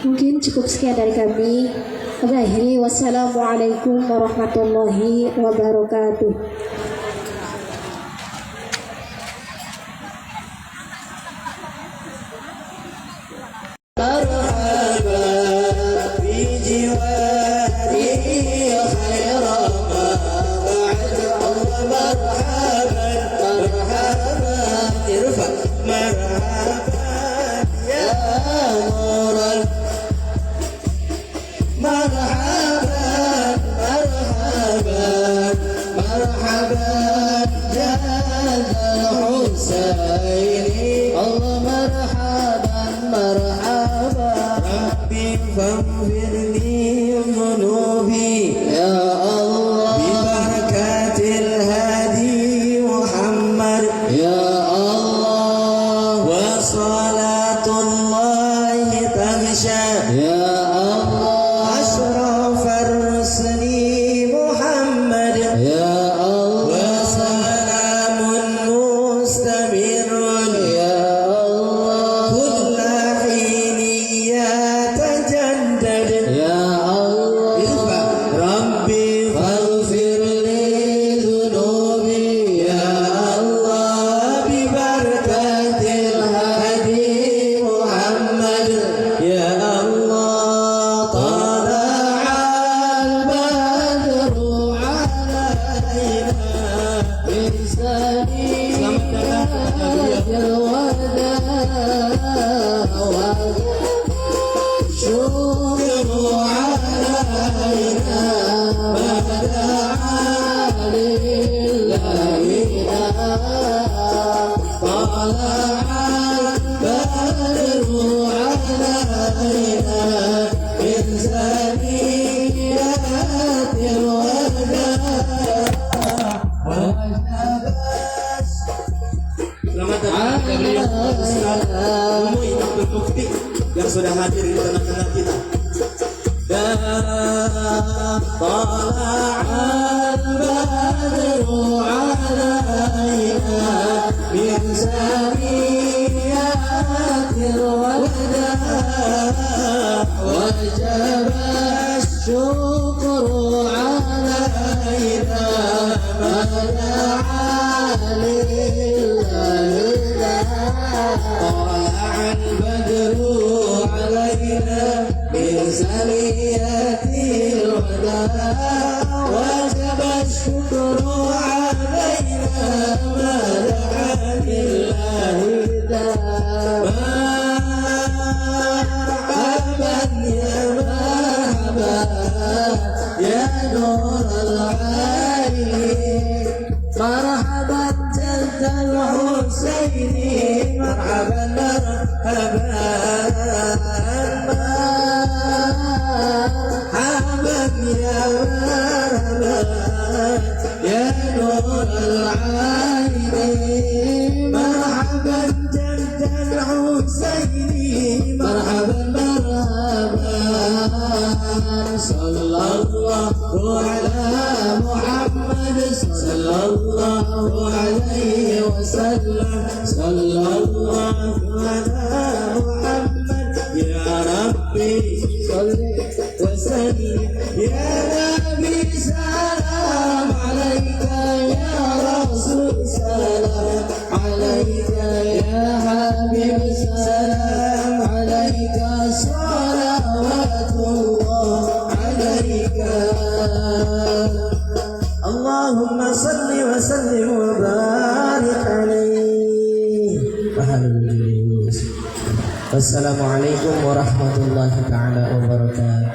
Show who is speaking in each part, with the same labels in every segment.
Speaker 1: Mungkin cukup sekian dari kami. Akhiri, wassalamualaikum warahmatullahi wabarakatuh.
Speaker 2: yang sudah hadir di tengah-tengah kita. Tala'al badru 'alaina min saniyatil wada wajaba syukru 'alaina mada'a lillahi طلع البدر علينا من ثنيات الوداع وجب الشكر علينا ما دعا لله مرحبا يا مرحبا يا نور العين مرحبا جد الحسين مرحبا مرحبا مرحبا يا مرحبا يا نور العين مرحبا جد الحسين مرحبا مرحبا صلى الله على محمد صلى الله عليه وسلم صلى الله على محمد يا ربي صل وسلم Ya Nabi salam alaika, ya Rasul salam alaika, ya Habib salam alaika, salawatullah alaika. Allahumma salli wa sallim wa barik alaihi. Wassalamualaikum warahmatullahi taala wabarakatuh.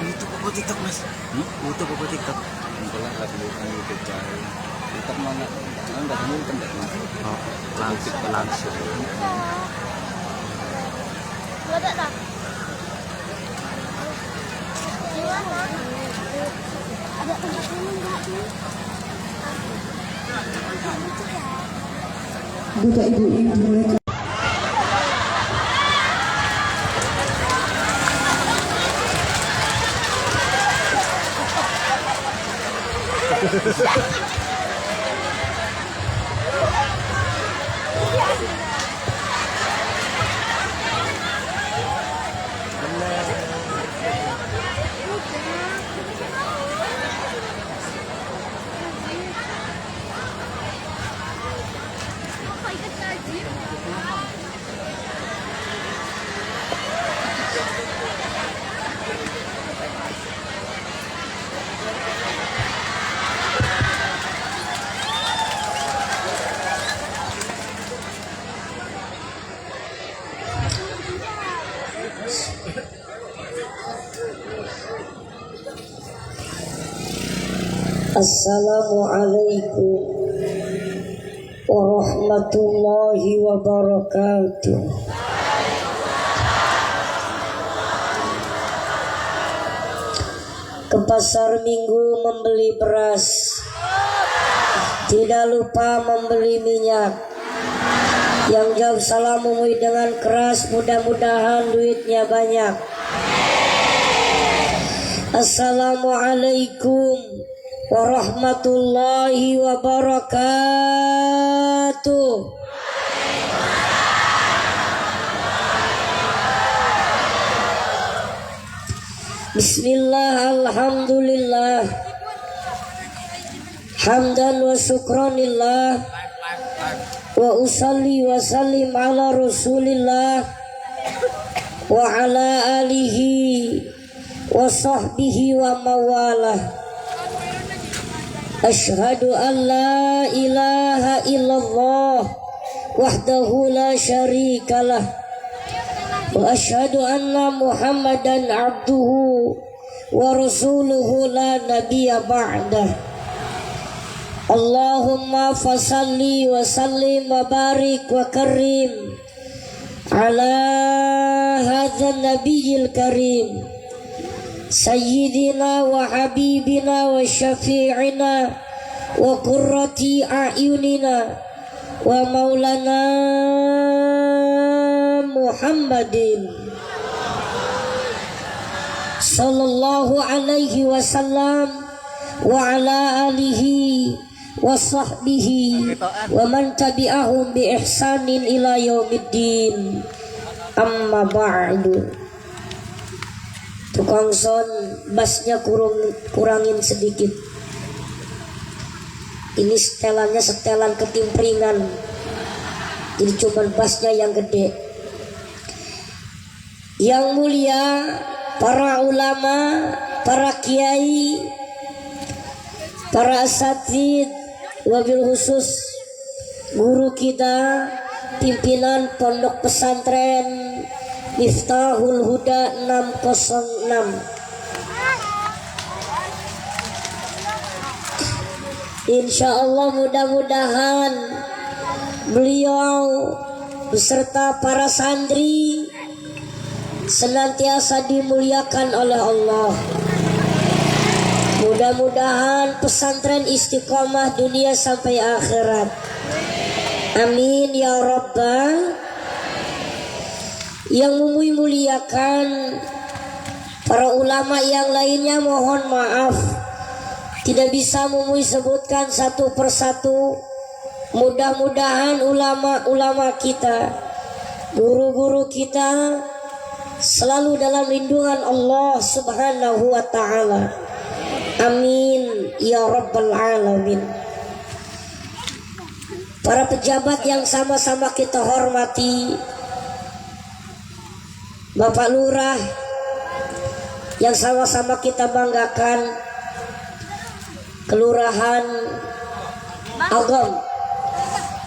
Speaker 3: YouTube apa TikTok mas? YouTube apa TikTok?
Speaker 4: Enggak lah, lagi bukan YouTube cari. TikTok mana? Enggak mungkin deh mas.
Speaker 3: Oh, langsung.
Speaker 5: Ada tak? Ada tempat minum enggak sih?
Speaker 1: Bapak Ibu yang dimuliakan Assalamualaikum warahmatullahi wabarakatuh. Ke pasar Minggu membeli beras, tidak lupa membeli minyak. Yang jawab salam memulai dengan keras, mudah-mudahan duitnya banyak. Assalamualaikum warahmatullahi wabarakatuh. Bismillah, alhamdulillah, hamdan wa syukranillah, wa usalli wa sallim ala rasulillah wa ala alihi wa sahbihi wa mawalah. Ashhadu an la ilaha illallah wahdahu la syarikalah, wa ashhadu anna Muhammadan abduhu wa rasuluhu la nabiyya ba'dah. Allahumma fasalli wa sallim wa barik wa karim ala hadzal nabiyil karim sayyidina wa habibina wa syafi'ina wa qurrati a'yunina wa maulana Muhammadin sallallahu alaihi wasallam wa ala alihi wa sahbihi wa man tabi'ahum bi ihsanin ila yaumiddin. Amma ba'du. Tukang son, bassnya kurangin sedikit. Ini setelannya setelan ketimpringan, jadi cuman bassnya yang gede. Yang mulia para ulama, para kiai, para asatid, wabil khusus guru kita, pimpinan pondok pesantren Miftahul Huda 606. Insya Allah mudah-mudahan beliau beserta para santri senantiasa dimuliakan oleh Allah. Mudah-mudahan pesantren istiqomah dunia sampai akhirat. Amin ya Rabbal. Yang memuliakan para ulama yang lainnya, mohon maaf tidak bisa sebutkan satu persatu. Mudah-mudahan ulama-ulama kita, guru-guru kita selalu dalam lindungan Allah Subhanahu wa ta'ala. Amin ya Rabbal Alamin. Para pejabat yang sama-sama kita hormati, Bapak Lurah yang sama-sama kita banggakan, Kelurahan Agom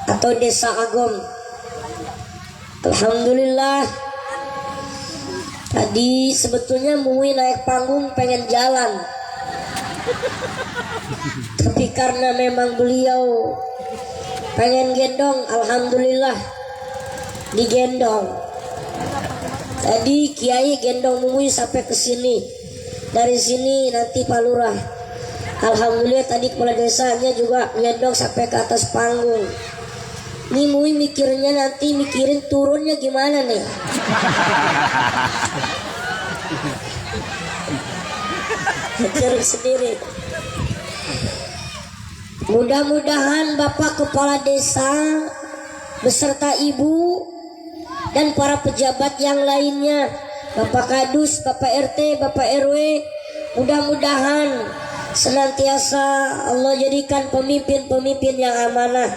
Speaker 1: atau Desa Agom. Alhamdulillah, tadi sebetulnya Mui naik panggung pengen jalan, tapi karena memang beliau pengen gendong, alhamdulillah digendong. Tadi Kiai gendong Mui sampai ke sini, dari sini nanti Pak Lurah. Alhamdulillah tadi kepala desanya juga gendong sampai ke atas panggung. Ini Mui mikirnya nanti mikirin turunnya gimana nih. Mikir sendiri. Mudah-mudahan Bapak Kepala Desa beserta Ibu dan para pejabat yang lainnya, Bapak Kadus, Bapak RT, Bapak RW, mudah-mudahan senantiasa Allah jadikan pemimpin-pemimpin yang amanah.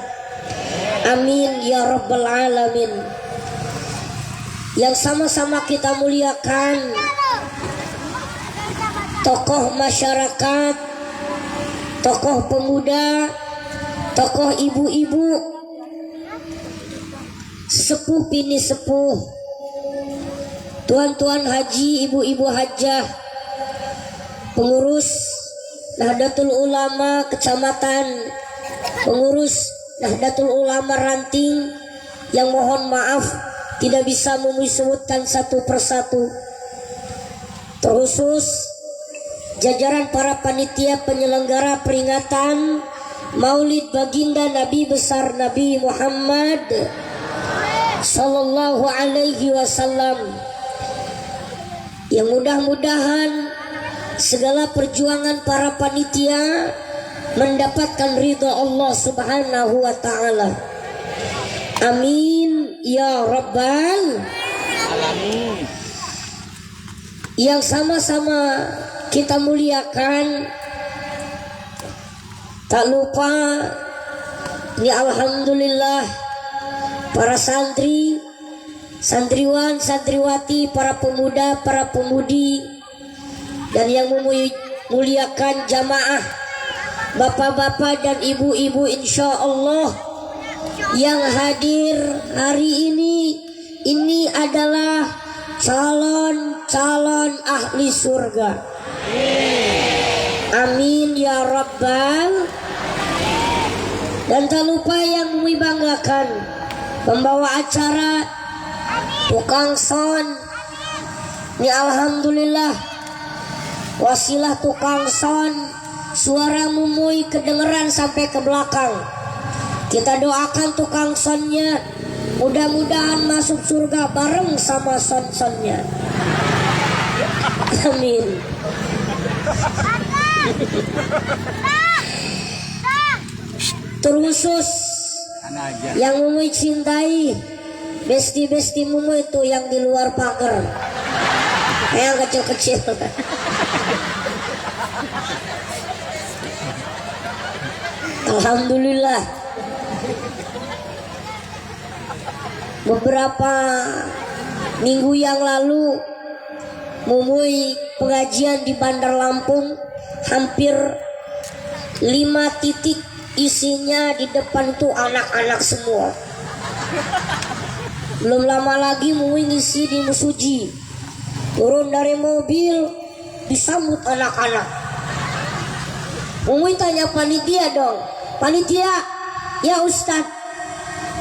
Speaker 1: Amin ya Rabbal Alamin. Yang sama-sama kita muliakan tokoh masyarakat, tokoh pemuda, tokoh ibu-ibu, sepuh bini sepuh, tuan-tuan haji, ibu-ibu hajah, pengurus Nahdlatul Ulama kecamatan, pengurus Nahdlatul Ulama Ranting, yang mohon maaf tidak bisa menyebutkan satu persatu, terkhusus jajaran para panitia penyelenggara peringatan Maulid Baginda Nabi besar Nabi Muhammad Sallallahu alaihi wasallam, yang mudah-mudahan segala perjuangan para panitia mendapatkan ridha Allah Subhanahu wa ta'ala. Amin ya Rabbal Alamin. Yang sama-sama kita muliakan, tak lupa ini alhamdulillah para santri, santriwan, santriwati, para pemuda, para pemudi, dan yang memuliakan jamaah, bapak-bapak dan ibu-ibu insya Allah yang hadir hari ini adalah calon-calon ahli surga. Amin ya Rabbal. Dan tak lupa yang membanggakan, pembawa acara tukang son. Ini alhamdulillah wasilah tukang son, suara Mumui kedengeran sampai ke belakang. Kita doakan tukang sonnya mudah-mudahan masuk surga bareng sama son-sonnya. Amin. Terusus
Speaker 4: Anak aja.
Speaker 1: yang Mumuy cintai, besti-besti Mumuy itu yang di luar pagar, yang kecil-kecil. Alhamdulillah, beberapa minggu yang lalu Mumuy pengajian di Bandar Lampung, hampir 5 titik isinya di depan tuh anak-anak semua. Belum lama lagi Mumuy ngisi di Musuji, turun dari mobil disambut anak-anak. Mumuy tanya panitia dong, panitia, ya Ustad,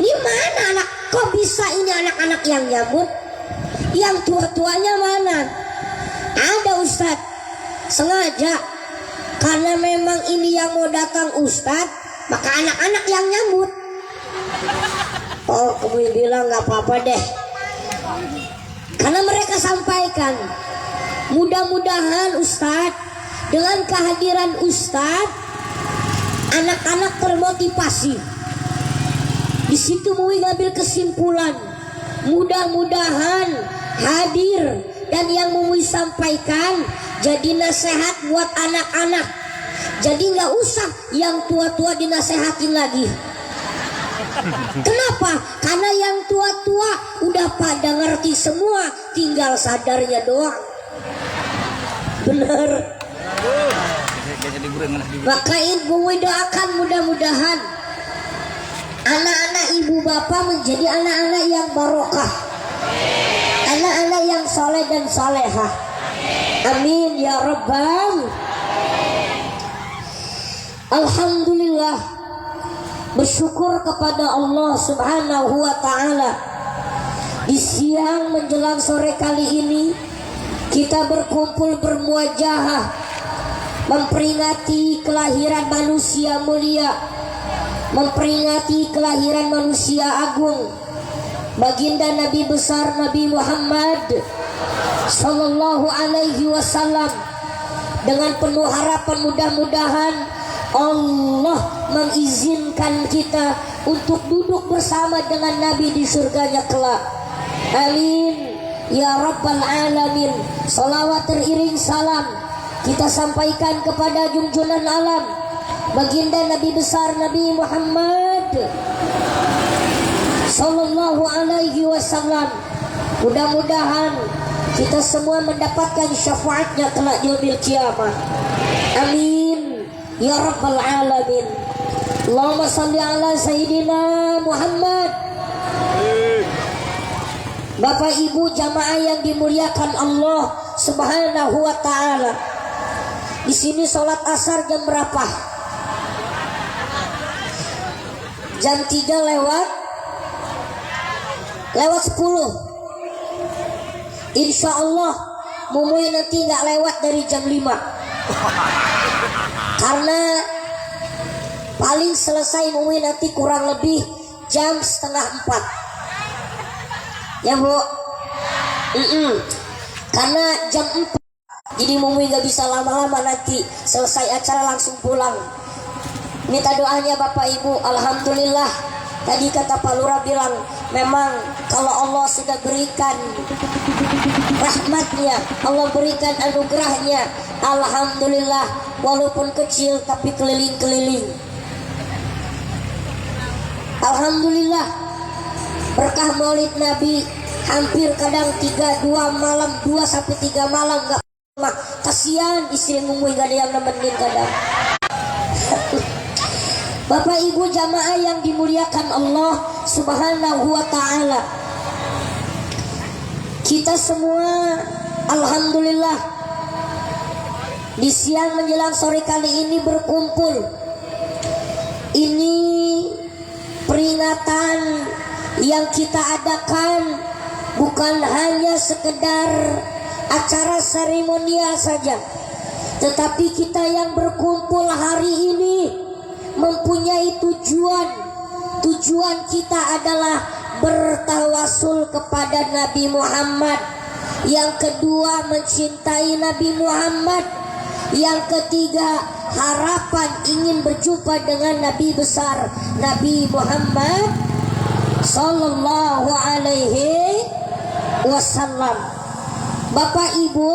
Speaker 1: ini mana anak, kok bisa ini anak-anak yang nyambut? Yang tua-tuanya mana? Ada Ustad, sengaja, karena memang ini yang mau datang Ustad, maka anak-anak yang nyambut. Oh, Mumuy bilang gak apa-apa deh, karena mereka sampaikan, mudah-mudahan Ustad, dengan kehadiran Ustad, anak-anak termotivasi. Di situ Mumuy ngambil kesimpulan, mudah-mudahan hadir dan yang Mumuy sampaikan jadi nasihat buat anak-anak. Jadi nggak usah yang tua-tua dinasehatin lagi. Kenapa? Karena yang tua-tua udah pada ngerti semua, tinggal sadarnya doang. Bener. Maka Mumuy doakan mudah-mudahan anak-anak ibu bapak menjadi anak-anak yang barokah, anak-anak yang saleh dan salehah. Amin ya Rabbal. Alhamdulillah, bersyukur kepada Allah Subhanahu wa ta'ala. Di siang menjelang sore kali ini kita berkumpul bermuajahah memperingati kelahiran manusia mulia, memperingati kelahiran manusia agung, baginda Nabi besar Nabi Muhammad Sallallahu Alaihi Wasallam. Dengan penuh harapan mudah-mudahan Allah mengizinkan kita untuk duduk bersama dengan Nabi di surganya kelak. Amin ya Rabbal Alamin. Salawat teriring salam kita sampaikan kepada junjungan alam, baginda Nabi besar Nabi Muhammad Sallallahu Alaihi Wasallam. Mudah-mudahan kita semua mendapatkan syafaatnya kelak di yaumil kiamah. Amin ya Rabbal Alamin. Allahumma salli ala Sayyidina Muhammad. Bapak Ibu jamaah yang dimuliakan Allah Subhanahu wa ta'ala, di sini sholat asar jam berapa? Jam 3 lewat 10. Insya Allah Mumuy nanti nggak lewat dari jam 5, karena paling selesai Mumuy nanti kurang lebih jam setengah 4 ya Bu. Karena jam 4 jadi Mumuy gak bisa lama-lama, nanti selesai acara langsung pulang. Minta doanya Bapak Ibu. Alhamdulillah, tadi kata Pak Lurah bilang, memang kalau Allah sudah berikan rahmatnya, Allah berikan anugerahnya, alhamdulillah, walaupun kecil tapi keliling-keliling. Alhamdulillah, berkah maulid Nabi, hampir kadang 2 malam 2 sampai 3 malam gak. Kasihan istri Mumuy gak ada yang nemenin kadang. Bapak Ibu jamaah yang dimuliakan Allah Subhanahu wa ta'ala, kita semua alhamdulillah di siang menjelang sore kali ini berkumpul. Ini peringatan yang kita adakan bukan hanya sekedar acara seremonial saja, tetapi kita yang berkumpul hari ini mempunyai tujuan. Tujuan kita adalah bertawasul kepada Nabi Muhammad. Yang kedua, mencintai Nabi Muhammad. Yang ketiga, harapan ingin berjumpa dengan Nabi besar Nabi Muhammad sallallahu alaihi wasallam. Bapak Ibu,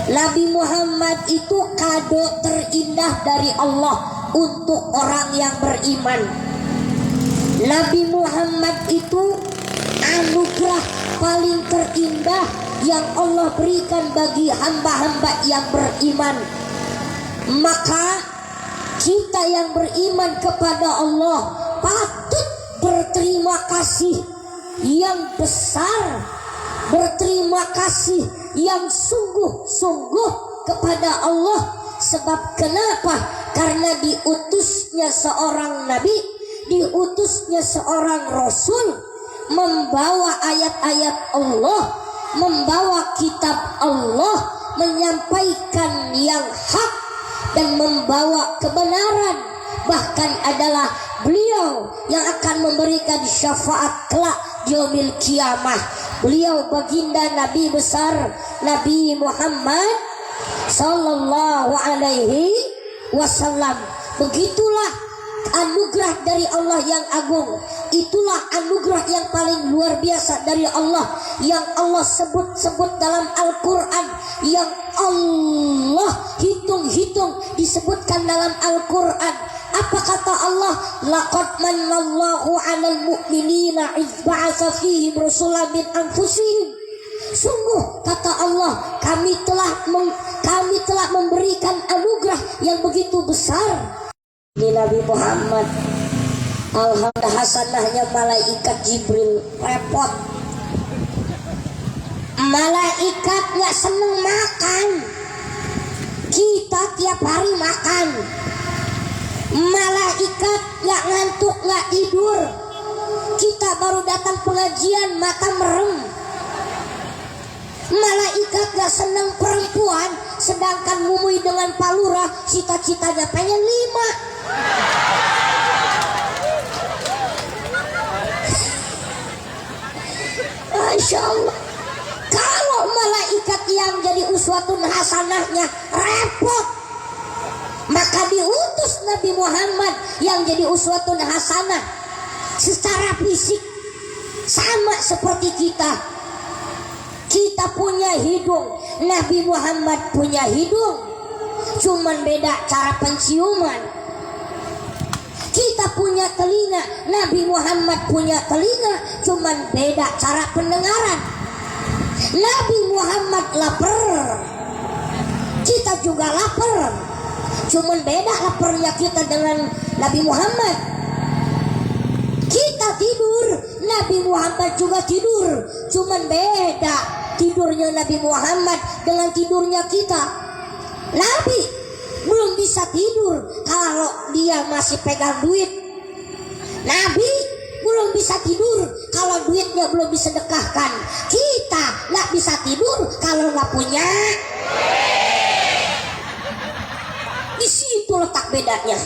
Speaker 1: Nabi Muhammad itu kado terindah dari Allah untuk orang yang beriman. Nabi Muhammad itu anugerah paling terindah yang Allah berikan bagi hamba-hamba yang beriman. Maka kita yang beriman kepada Allah patut berterima kasih yang besar, berterima kasih yang sungguh-sungguh kepada Allah. Sebab kenapa? Karena diutusnya seorang nabi, diutusnya seorang rasul, membawa ayat-ayat Allah, membawa kitab Allah, menyampaikan yang hak dan membawa kebenaran. Bahkan adalah beliau yang akan memberikan syafaat kelak di yaumil kiamah. Beliau baginda Nabi besar Nabi Muhammad sallallahu alaihi wasallam. Begitulah anugerah dari Allah yang agung. Itulah anugerah yang paling luar biasa dari Allah, yang Allah sebut-sebut dalam Al-Quran, yang Allah hitung-hitung disebutkan dalam Al-Quran. Apa kata Allah? Laqad manallahu 'alal mu'minina idz ba'atsa fihim rasulan min anfusihim. Sungguh kata Allah, kami telah memberikan anugerah yang begitu besar di Nabi Muhammad. Alhamdulillah, hasanahnya malaikat Jibril repot. Malaikat gak seneng makan, kita tiap hari makan. Malaikat gak ngantuk, gak tidur, kita baru datang pengajian mata merem. Malaikat gak seneng perempuan, sedangkan Mumui dengan Pak Lurah cita-citanya pengen 5. Masya Allah. Kalau malaikat yang jadi uswatun hasanahnya repot, maka diutus Nabi Muhammad yang jadi uswatun hasanah. Secara fisik sama seperti kita. Kita punya hidung, Nabi Muhammad punya hidung, cuman beda cara penciuman. Kita punya telinga, Nabi Muhammad punya telinga, cuman beda cara pendengaran. Nabi Muhammad lapar, kita juga lapar, cuman beda laparnya kita dengan Nabi Muhammad. Kita tidur, Nabi Muhammad juga tidur, cuman beda tidurnya Nabi Muhammad dengan tidurnya kita. Nabi belum bisa tidur kalau dia masih pegang duit. Nabi belum bisa tidur kalau duitnya belum disedekahkan. Kita nggak bisa tidur kalau nggak punya. Di situ letak bedanya.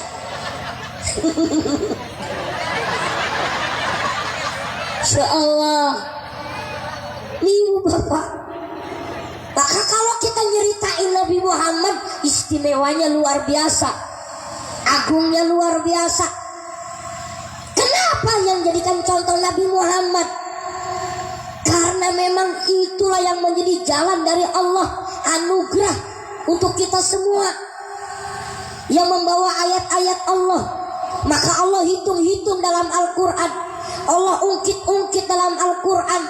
Speaker 1: Insya Allah, nih Bapak. Maka kalau kita nyeritain Nabi Muhammad, istimewanya luar biasa, agungnya luar biasa. Kenapa yang jadikan contoh Nabi Muhammad? Karena memang itulah yang menjadi jalan dari Allah, anugerah untuk kita semua, yang membawa ayat-ayat Allah. Maka Allah hitung-hitung dalam Al-Quran, Allah ungkit-ungkit dalam Al-Quran.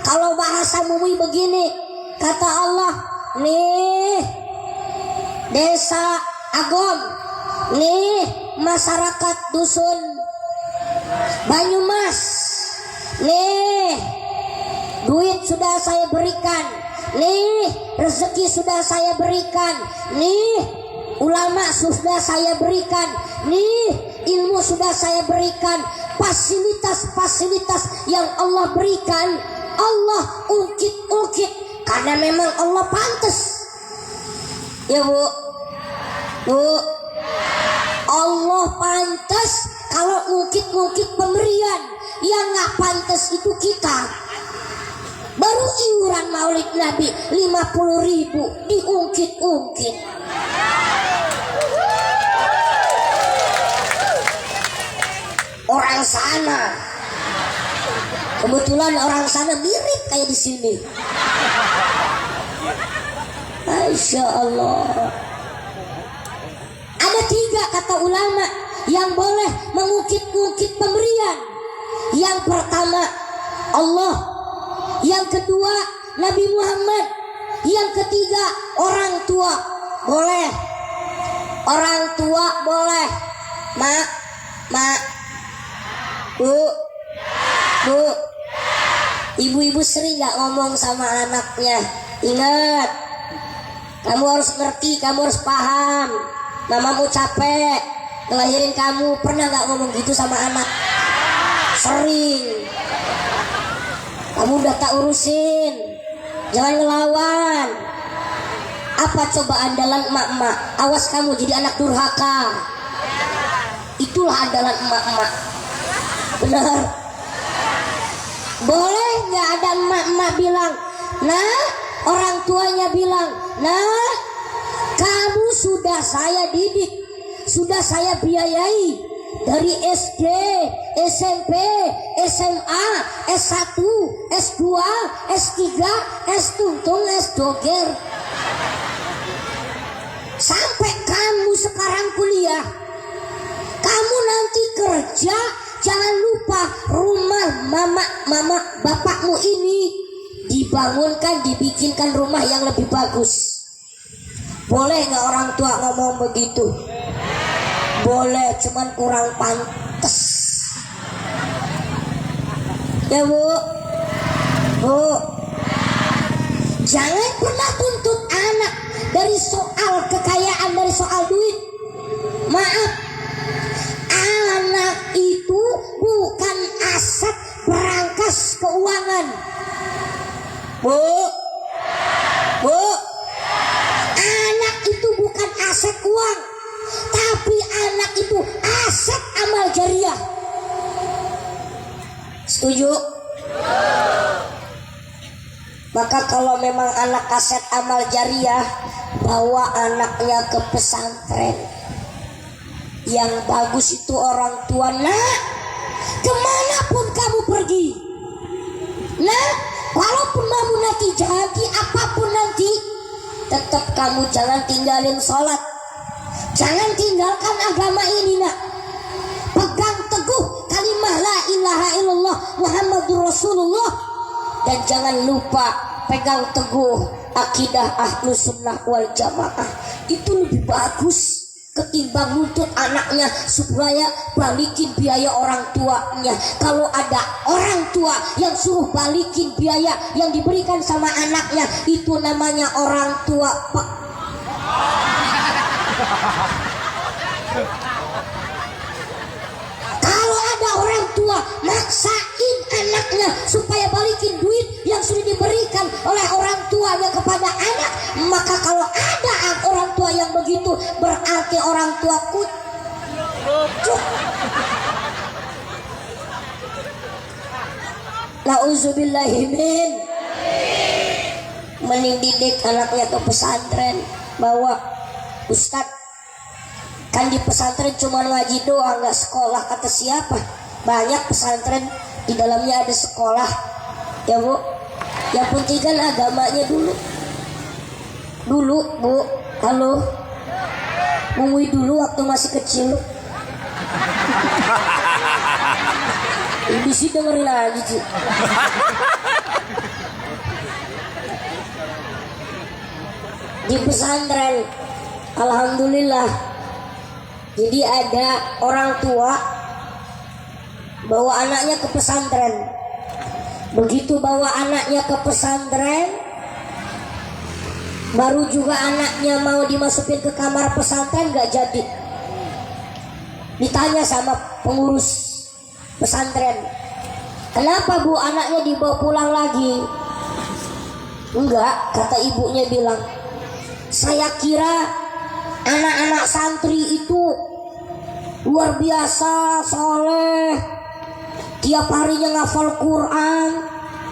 Speaker 1: Kalau bahasa Mumi begini, kata Allah, nih desa Agom, nih masyarakat dusun Banyumas, nih duit sudah saya berikan, nih rezeki sudah saya berikan, nih ulama sudah saya berikan, nih ilmu sudah saya berikan. Fasilitas-fasilitas yang Allah berikan, Allah ungkit-ungkit karena memang Allah pantas. Ya Bu, Allah pantas kalau ungkit-ungkit pemberian. Yang nggak pantas itu kita. Baru iuran Maulid Nabi 50.000 diungkit-ungkit. orang sana. Kebetulan orang sana mirip kayak di sini. Masya Allah. Ada 3 kata ulama yang boleh mengukit-ukit pemberian. Yang pertama Allah, yang kedua Nabi Muhammad, yang ketiga orang tua. Boleh. Orang tua boleh. Mak, bu, ibu-ibu sering gak ngomong sama anaknya. Ingat, kamu harus ngerti, kamu harus paham. Mamamu capek ngelahirin kamu. Pernah gak ngomong gitu sama anak? Sering. Kamu udah tak urusin, jangan ngelawan. Apa coba andalan emak-emak? Awas kamu jadi anak durhaka. Itulah andalan emak-emak. Benar. Boleh nggak ada emak-emak bilang, nah, orang tuanya bilang, nah, kamu sudah saya didik, sudah saya biayai dari SD, SMP, SMA, S1, S2, S3, S tuntung, S doger, sampai kamu sekarang kuliah. Kamu nanti kerja, jangan lupa rumah mama bapakmu ini dibangunkan, dibikinkan rumah yang lebih bagus. Boleh nggak orang tua ngomong begitu? Boleh, cuman kurang pantas. Ya bu, jangan pernah tuntut anak dari soal kekayaan, dari soal duit. Maaf, anak itu bukan aset berangkas keuangan. Bu, anak itu bukan aset uang, tapi anak itu aset amal jariah. Setuju? Maka kalau memang anak aset amal jariah, bawa anaknya ke pesantren. Yang bagus itu orang tua. Nah, kemanapun kamu pergi, nah, walaupun kamu nanti jadi apapun nanti, tetap kamu jangan tinggalin sholat. Jangan tinggalkan agama ini, nak. Pegang teguh kalimah la ilaha illallah Muhammadur Rasulullah. Dan jangan lupa pegang teguh akidah Ahlus Sunnah wal Jamaah. Itu lebih bagus ketimbang nuntut anaknya supaya balikin biaya orang tuanya. Kalau ada orang tua yang suruh balikin biaya yang diberikan sama anaknya, itu namanya orang tua Kalau ada orang tua maksain anaknya supaya balikin duit yang sudah diberikan oleh orang tuanya kepada anak, maka kalau ada orang tua yang begitu, berarti orang tua kucuk. Nauzubillahimin. Mending didik anaknya ke pesantren. Bawa, Ustadz, kan di pesantren cuma ngaji doang, nggak sekolah. Kata siapa? Banyak pesantren di dalamnya ada sekolah, ya bu. Yang penting kan agamanya dulu. Bu, halo, ngomong dulu waktu masih kecil. Ibu sih dengerin lagi sih. Di pesantren, alhamdulillah. Jadi ada orang tua bawa anaknya ke pesantren. Begitu bawa anaknya ke pesantren, baru juga anaknya mau dimasukin ke kamar pesantren, gak jadi. Ditanya sama pengurus pesantren, kenapa bu anaknya dibawa pulang lagi? Enggak, kata ibunya bilang, saya kira anak-anak santri itu luar biasa soleh, tiap harinya ngafal Quran,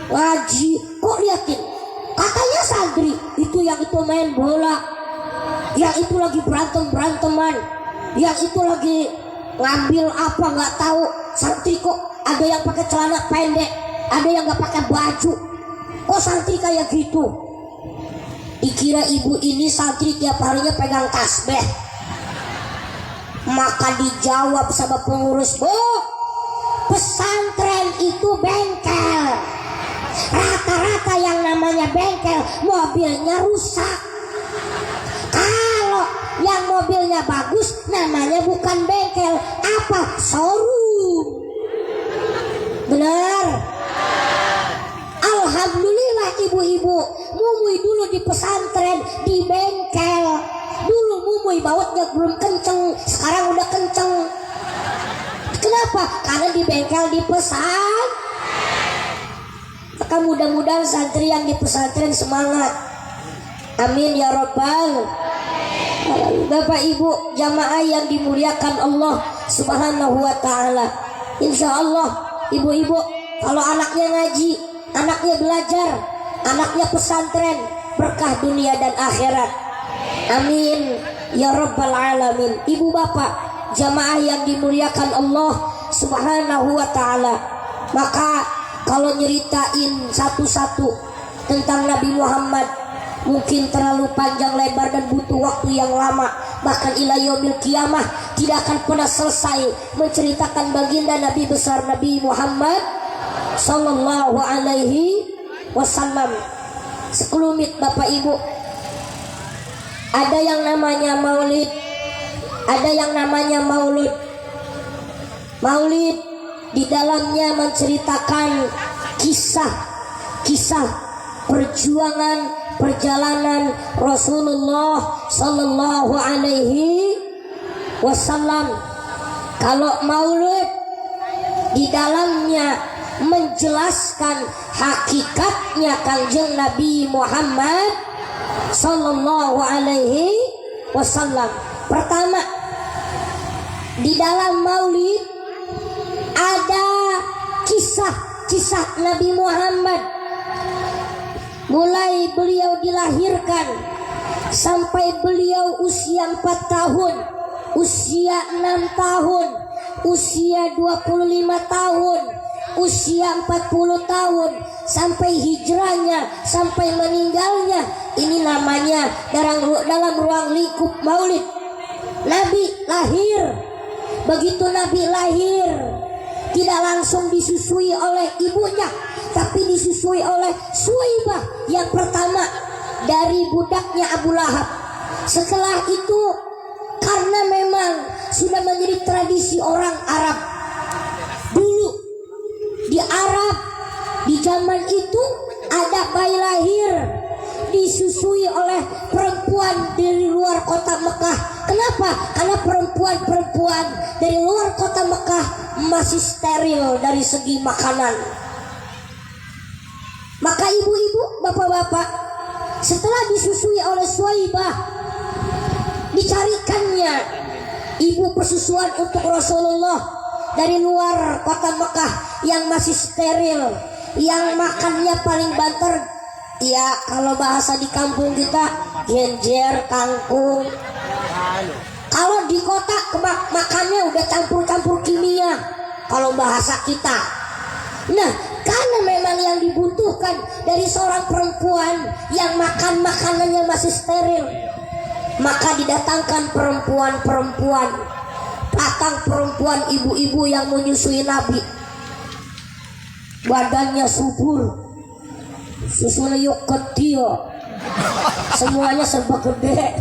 Speaker 1: ngaji. Kok liatin, katanya santri itu yang itu main bola, yang itu lagi beranteman, yang itu lagi ngambil apa nggak tahu. Santri kok ada yang pakai celana pendek, ada yang nggak pakai baju. Kok santri kayak gitu? Dikira ibu ini santri tiap harinya pegang tasbih. Maka dijawab sama pengurus, Bu, pesantren itu bengkel. Rata-rata yang namanya bengkel mobilnya rusak. Kalau yang mobilnya bagus namanya bukan bengkel, apa? Showroom. Benar. Alhamdulillah ibu-ibu, mumui dulu di pesantren, di bengkel. Dulu mumui bawatnya belum kenceng, sekarang udah kenceng. Kenapa? Karena di bengkel di pesantren. Maka mudah-mudahan santri yang di pesantren semangat. Amin ya Rabbal. Bapak Ibu jamaah yang dimuliakan Allah Subhanahu wa taala. Insya Allah ibu-ibu kalau anaknya ngaji, anaknya belajar, anaknya pesantren, berkah dunia dan akhirat. Amin ya Rabbal alamin. Ibu bapak jamaah yang dimuliakan Allah Subhanahu wa taala. Maka kalau nyeritain satu-satu tentang Nabi Muhammad mungkin terlalu panjang lebar dan butuh waktu yang lama. Bahkan ila yaumil qiyamah tidak akan pernah selesai menceritakan baginda Nabi besar Nabi Muhammad sallallahu alaihi wasallam. Sekelumit Bapak Ibu, ada yang namanya maulid, ada yang namanya maulud. Maulid di dalamnya menceritakan kisah perjuangan perjalanan Rasulullah sallallahu alaihi wasallam. Kalau maulid di dalamnya menjelaskan hakikatnya Kanjeng Nabi Muhammad sallallahu alaihi wasallam. Pertama, di dalam maulid ada kisah Nabi Muhammad mulai beliau dilahirkan sampai beliau usia 4 tahun, usia 6 tahun, usia 25 tahun, usia 40 tahun, sampai hijrahnya, sampai meninggalnya. Ini namanya dalam ruang lingkup maulid. Nabi lahir. Begitu Nabi lahir, tidak langsung disusui oleh ibunya, tapi disusui oleh Suwaibah yang pertama dari budaknya Abu Lahab. Setelah itu, karena memang sudah menjadi tradisi orang Arab dulu, di Arab di zaman itu ada bayi lahir disusui oleh perempuan dari luar kota Mekah. Kenapa? Karena perempuan dari luar kota Mekah masih steril dari segi makanan. Maka ibu-ibu, bapak-bapak, setelah disusui oleh Suwaibah, dicarikannya ibu persusuan untuk Rasulullah dari luar kota Mekah yang masih steril, yang makannya paling banter. Ya, kalau bahasa di kampung kita genjer, kangkung. Kalau di kota makannya udah campur-campur kimia kalau bahasa kita. Nah, karena memang yang dibutuhkan dari seorang perempuan yang makan makanannya masih steril, maka didatangkan perempuan-perempuan, patang perempuan ibu-ibu yang menyusui Nabi. Badannya subur, susunya yuk kecil, semuanya serba gede,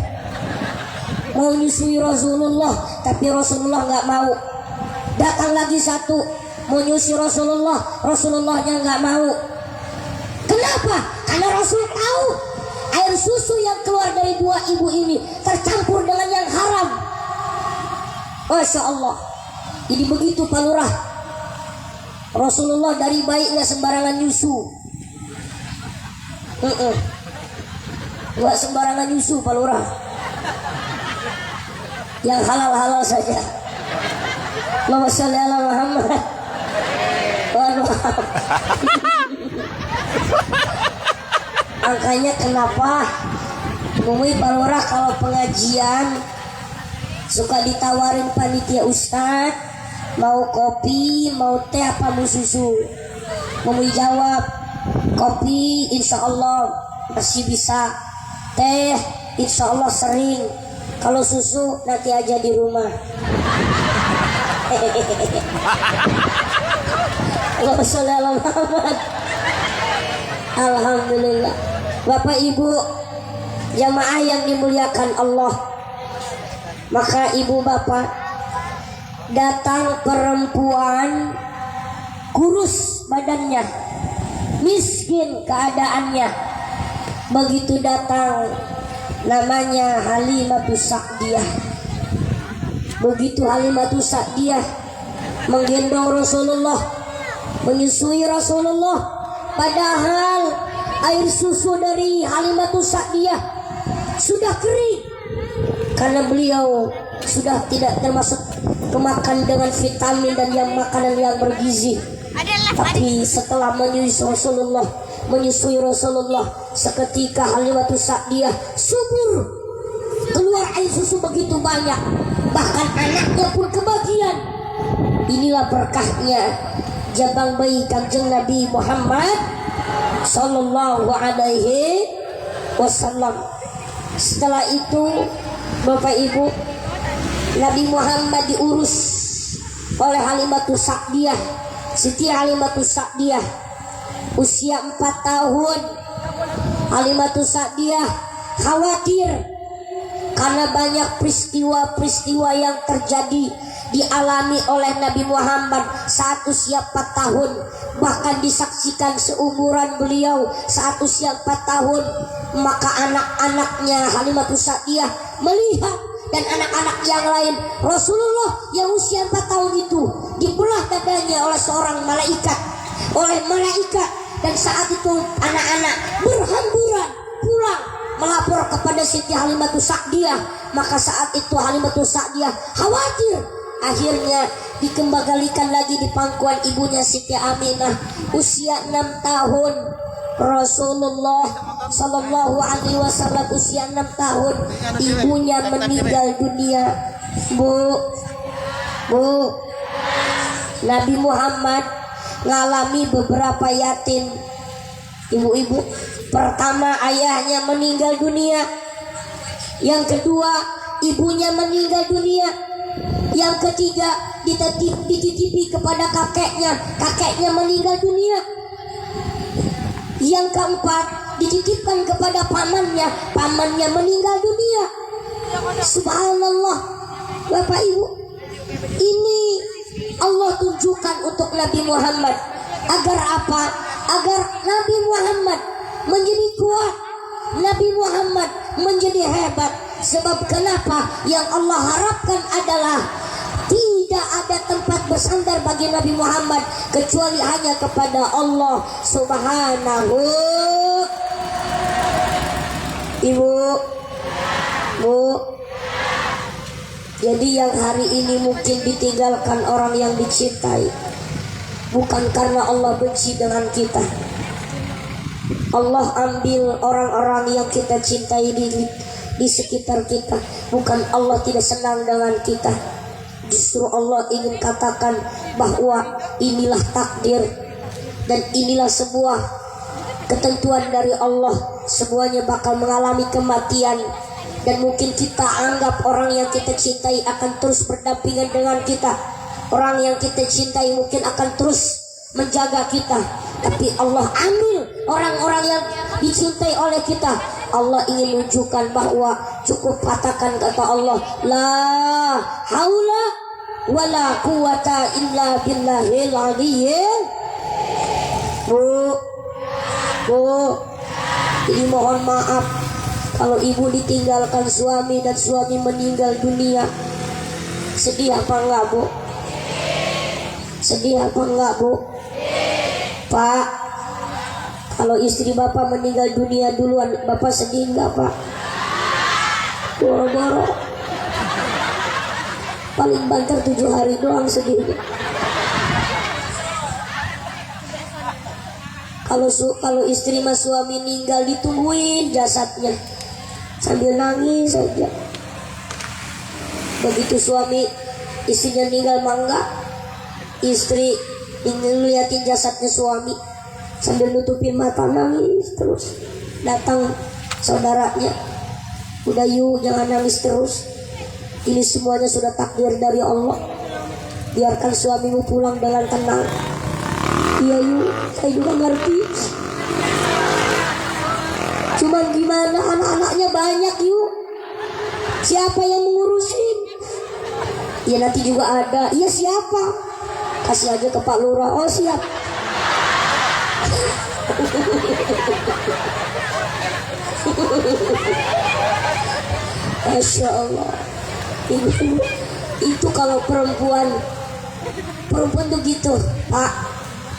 Speaker 1: mau nyusui Rasulullah, tapi Rasulullah nggak mau. Datang lagi satu mau nyusui Rasulullah, Rasulullahnya nggak mau. Kenapa? Karena Rasul tahu air susu yang keluar dari dua ibu ini tercampur dengan yang haram. Masya Allah. Jadi begitu Pak Lurah, Rasulullah dari bayinya sembarangan nyusu. Nggak sembarangan nyusu Pak Lurah, yang halal-halal saja. Allahumma sholli ala Muhammad. Makanya kenapa Mumi Pak Lurah kalau pengajian suka ditawarin panitia ustad mau kopi, mau teh apa mau susu. Mau jawab kopi insya Allah masih bisa, teh insya Allah sering, kalau susu nanti aja di rumah. Allahumma sholli ala Muhammad. Alhamdulillah. Bapak Ibu jamaah yang dimuliakan Allah, maka ibu bapak, datang perempuan kurus badannya, miskin keadaannya, begitu datang namanya Halimatus Sa'diyah. Begitu Halimatus Sa'diyah menggendong Rasulullah, menyusui Rasulullah, padahal air susu dari Halimatus Sa'diyah sudah kering karena beliau sudah tidak termasuk kemakan dengan vitamin dan yang makanan yang bergizi. Tapi setelah menyusui Rasulullah, seketika Halimatus Sa'diyah subur, keluar air susu begitu banyak, bahkan anaknya pun kebagian. Inilah berkahnya jabang bayi Kanjeng Nabi Muhammad sallallahu alaihi wasallam. Setelah itu Bapak Ibu, Nabi Muhammad diurus oleh Halimatus Sa'diyah, Siti Halimatus Sa'diyah, usia 4 tahun. Halimatus Sa'diyah khawatir karena banyak peristiwa-peristiwa yang terjadi dialami oleh Nabi Muhammad saat usia 4 tahun, bahkan disaksikan seumuran beliau saat usia 4 tahun. Maka anak-anaknya Halimatus Sa'diyah melihat, dan anak-anak yang lain, Rasulullah yang usia 4 tahun itu dibelah dadanya oleh seorang malaikat, dan saat itu anak-anak berhamburan pulang melapor kepada Siti Halimatus Sa'diyah. Maka saat itu Halimatus Sa'diyah khawatir, akhirnya dikembalikan lagi di pangkuan ibunya Siti Aminah. Usia 6 tahun Rasulullah sallallahu alaihi wasallam usia 6 tahun ibunya meninggal dunia. Bu, Nabi Muhammad ngalami beberapa yatim. Ibu-ibu, pertama ayahnya meninggal dunia, yang kedua ibunya meninggal dunia, yang ketiga dititipi kepada kakeknya meninggal dunia, yang keempat dititipkan kepada pamannya meninggal dunia. Subhanallah. Bapak Ibu, ini Allah tunjukkan untuk Nabi Muhammad agar apa? Agar Nabi Muhammad menjadi kuat, Nabi Muhammad menjadi hebat. Sebab kenapa? Yang Allah harapkan adalah tidak ada tempat bersandar bagi Nabi Muhammad kecuali hanya kepada Allah Subhanahu. Ibu, Bu, jadi yang hari ini mungkin ditinggalkan orang yang dicintai, bukan karena Allah benci dengan kita. Allah ambil orang-orang yang kita cintai di sekitar kita, bukan Allah tidak senang dengan kita. Justru Allah ingin katakan bahwa inilah takdir dan inilah sebuah ketentuan dari Allah. Semuanya bakal mengalami kematian, dan mungkin kita anggap orang yang kita cintai akan terus berdampingan dengan kita. Orang yang kita cintai mungkin akan terus menjaga kita, tapi Allah ambil orang-orang yang dicintai oleh kita. Allah ingin menunjukkan bahwa cukup katakan kata Allah, la haula wala quwata illa billahil aliyyil. Bu, jadi mohon maaf kalau ibu ditinggalkan suami dan suami meninggal dunia. Sedih apa enggak, Bu? Sedih apa enggak, Bu? Pak, kalau istri Bapak meninggal dunia duluan, Bapak sedih enggak, Pak? Boro-boro paling banter 7 hari doang sedihnya. Kalau istri sama suami meninggal ditungguin jasadnya sambil nangis saja. Begitu suami istrinya meninggal mangga, istri ingin ngeliatin jasadnya suami sambil nutupin mata nangis terus. Datang saudaranya, udah yuk jangan nangis terus, ini semuanya sudah takdir dari Allah, biarkan suamimu pulang dengan tenang. Iya yuk, saya juga ngerti, cuman gimana anak-anaknya banyak yuk, siapa yang mengurusin? Ya nanti juga ada. Iya siapa? Kasih aja ke Pak Lurah. Oh siap. Masya Allah. Itu kalau perempuan tuh gitu, Pak.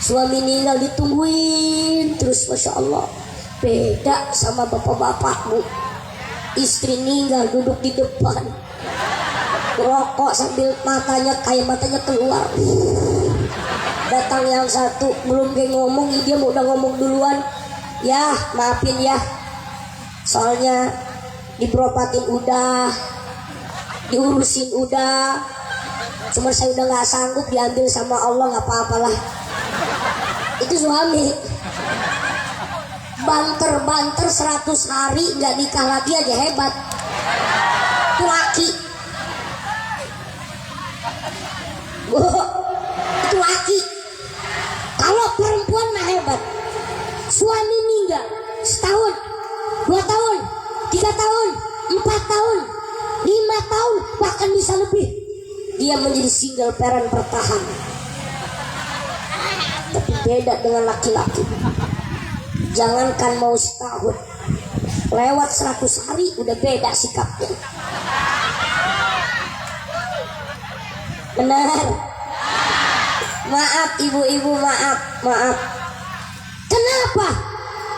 Speaker 1: Suami meninggal ditungguin terus, Masya Allah. Beda sama bapak-bapakmu. Istri meninggal duduk di depan, rokok sambil matanya keluar. Datang yang satu belum dia ngomong, dia udah ngomong duluan. Ya maafin ya, soalnya diberobatin udah, diurusin udah, cuma saya udah nggak sanggup, diambil sama Allah, nggak apa-apalah. Itu suami banter 100 hari nggak nikah lagi aja hebat. Itu laki. Itu laki. Kalau perempuan mah hebat, suami meninggal setahun, 2 tahun, 3 tahun, 4 tahun, 5 tahun, bahkan bisa lebih, dia menjadi single parent bertahan. Tapi beda dengan laki-laki. Jangankan mau setahun, lewat 100 hari udah beda sikapnya. Benar. Maaf ibu-ibu, maaf. Kenapa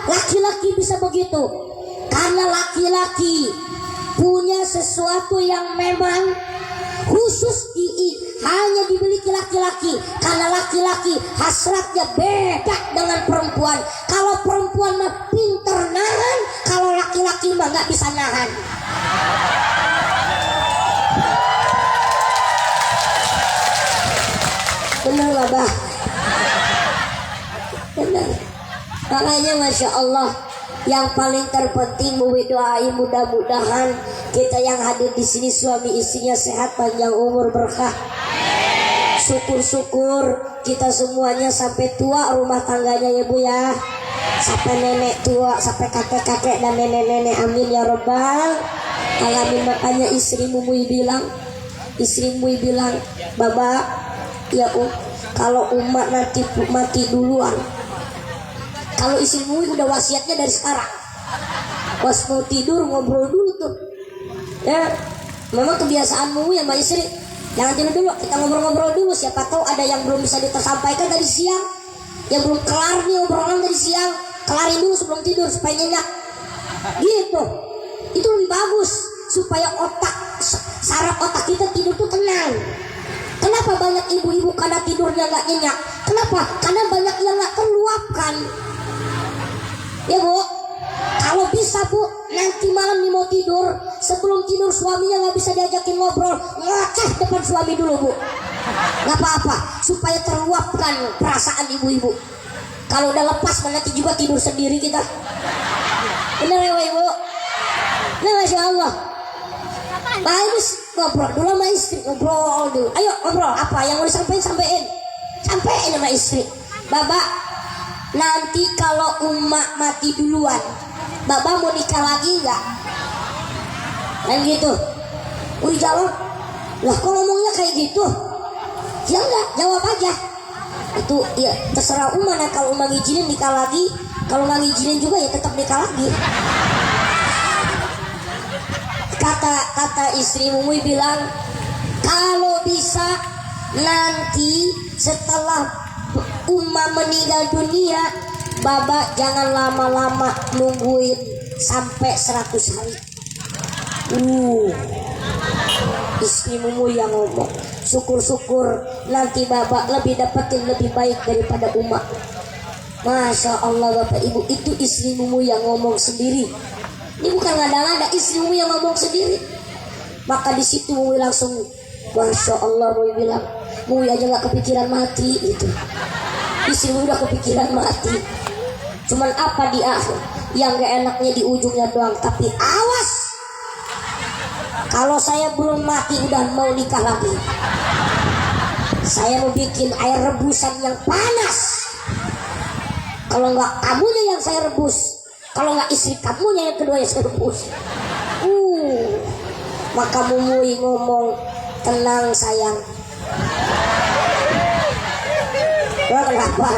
Speaker 1: laki-laki bisa begitu? Karena laki-laki punya sesuatu yang memang khusus hanya dimiliki laki-laki. Karena laki-laki hasratnya beda dengan perempuan. Kalau perempuan mah pinter nahan, kalau laki-laki mah nggak bisa nahan. Benar lah bah. Benar. Makanya Masya Allah, yang paling terpenting doain mudah-mudahan kita yang hadir di sini suami istrinya sehat, panjang umur, berkah. Syukur-syukur kita semuanya sampai tua rumah tangganya ya Bu ya. Sampai nenek tua, sampai kakek-kakek dan nenek-nenek, amin ya Rabbal alamin. Makanya istrimu bilang, Baba, ya kalau umat nanti mati duluan, kalau istrimu udah wasiatnya dari sekarang, pas mau tidur ngobrol dulu tuh ya. Memang kebiasaanmu ya mbak istri, jangan tidur dulu, kita ngobrol-ngobrol dulu. Siapa tahu ada yang belum bisa tersampaikan tadi siang, yang belum kelar nih obrolan tadi siang, kelarin dulu sebelum tidur supaya nyenyak gitu. Itu lebih bagus supaya saraf otak kita tidur tuh tenang. Kenapa banyak ibu-ibu karena tidurnya nggak nyenyak? Kenapa? Karena banyak yang nggak terluapkan. Ya Bu, kalau bisa Bu, nanti malam nih mau tidur, sebelum tidur suaminya nggak bisa diajakin ngobrol, ngoceh depan suami dulu Bu. Nggak apa-apa, supaya terluapkan perasaan ibu-ibu. Kalau udah lepas nanti juga tidur sendiri kita. Bener ya Ibu? Nah Masya Allah. Bagus, ngobrol dulu sama istri, ngobrol dulu. Ayo ngobrol, apa yang mau sampein sama istri. Baba, nanti kalau emak mati duluan, Baba mau nikah lagi nggak? Dan gitu. Jawab, lah kok ngomongnya kayak gitu? Ya enggak, jawab aja. Itu ya terserah Uma. Nah kalau Uma ngizinin nikah lagi, kalau nggak ngizinin juga ya tetap nikah lagi. Kata istri Mumui bilang, kalau bisa nanti setelah Uma meninggal dunia, Baba jangan lama-lama nungguin sampai 100 hari. Istri Mumui yang ngomong, syukur-syukur nanti Baba lebih dapetin lebih baik daripada Uma. Masya Allah Bapak Ibu, itu istri Mumui yang ngomong sendiri. Ini bukan ngada-ngada, istrimu yang ngomong sendiri. Maka di situ Mui langsung, Masya Allah, Mui bilang, Mui aja nggak kepikiran mati gitu. Istri Mui udah kepikiran mati. Cuman apa di akhir? Yang gak enaknya di ujungnya doang. Tapi awas, kalau saya belum mati udah mau nikah lagi, saya mau bikin air rebusan yang panas. Kalau nggak kamunya yang saya rebus, kalau nggak istri kamunya yang kedua yang saya rebus. Maka Mui ngomong, tenang sayang. Kenapa?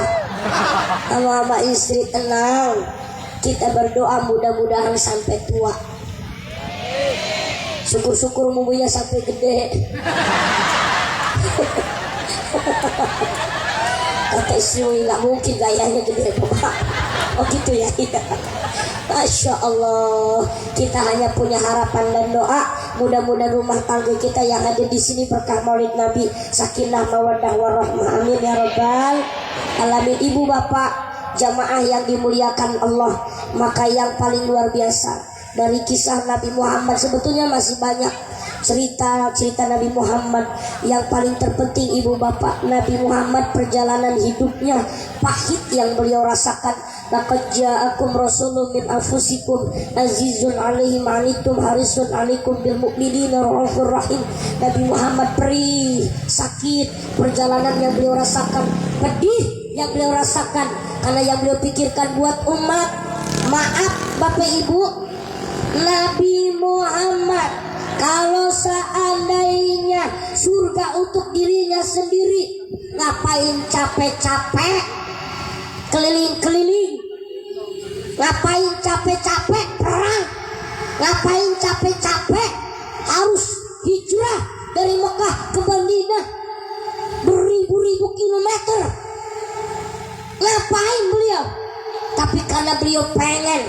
Speaker 1: Sama istri tenang. Kita berdoa mudah-mudahan sampai tua. Syukur-syukur Muinya sampai gede. Kata istri, nggak mungkin gayanya gede Bapak. Oh gitu ya. Masya Allah, kita hanya punya harapan dan doa. Mudah-mudahan rumah tangga kita yang ada di sini berkah Maulid Nabi, sakinah mawaddah warahmah. Amin ya rabbal alamin. Ibu bapak, jamaah yang dimuliakan Allah, maka yang paling luar biasa dari kisah Nabi Muhammad, sebetulnya masih banyak cerita Nabi Muhammad. Yang paling terpenting ibu bapak, Nabi Muhammad perjalanan hidupnya pahit yang beliau rasakan. Laqad ja'akum rasulun min anfusikum azizun 'alaihi ma 'anittum harisun 'alaikum bil mu'minina raufur rahim. Nabi Muhammad perih, sakit, perjalanan yang beliau rasakan, pedih yang beliau rasakan, karena yang beliau pikirkan buat umat. Maaf Bapak Ibu, Nabi Muhammad kalau seandainya surga untuk dirinya sendiri, ngapain capek-capek keliling-keliling, ngapain capek-capek perang, ngapain capek-capek harus hijrah dari Mekah ke Madinah beribu-ribu kilometer, ngapain beliau? Tapi karena beliau pengen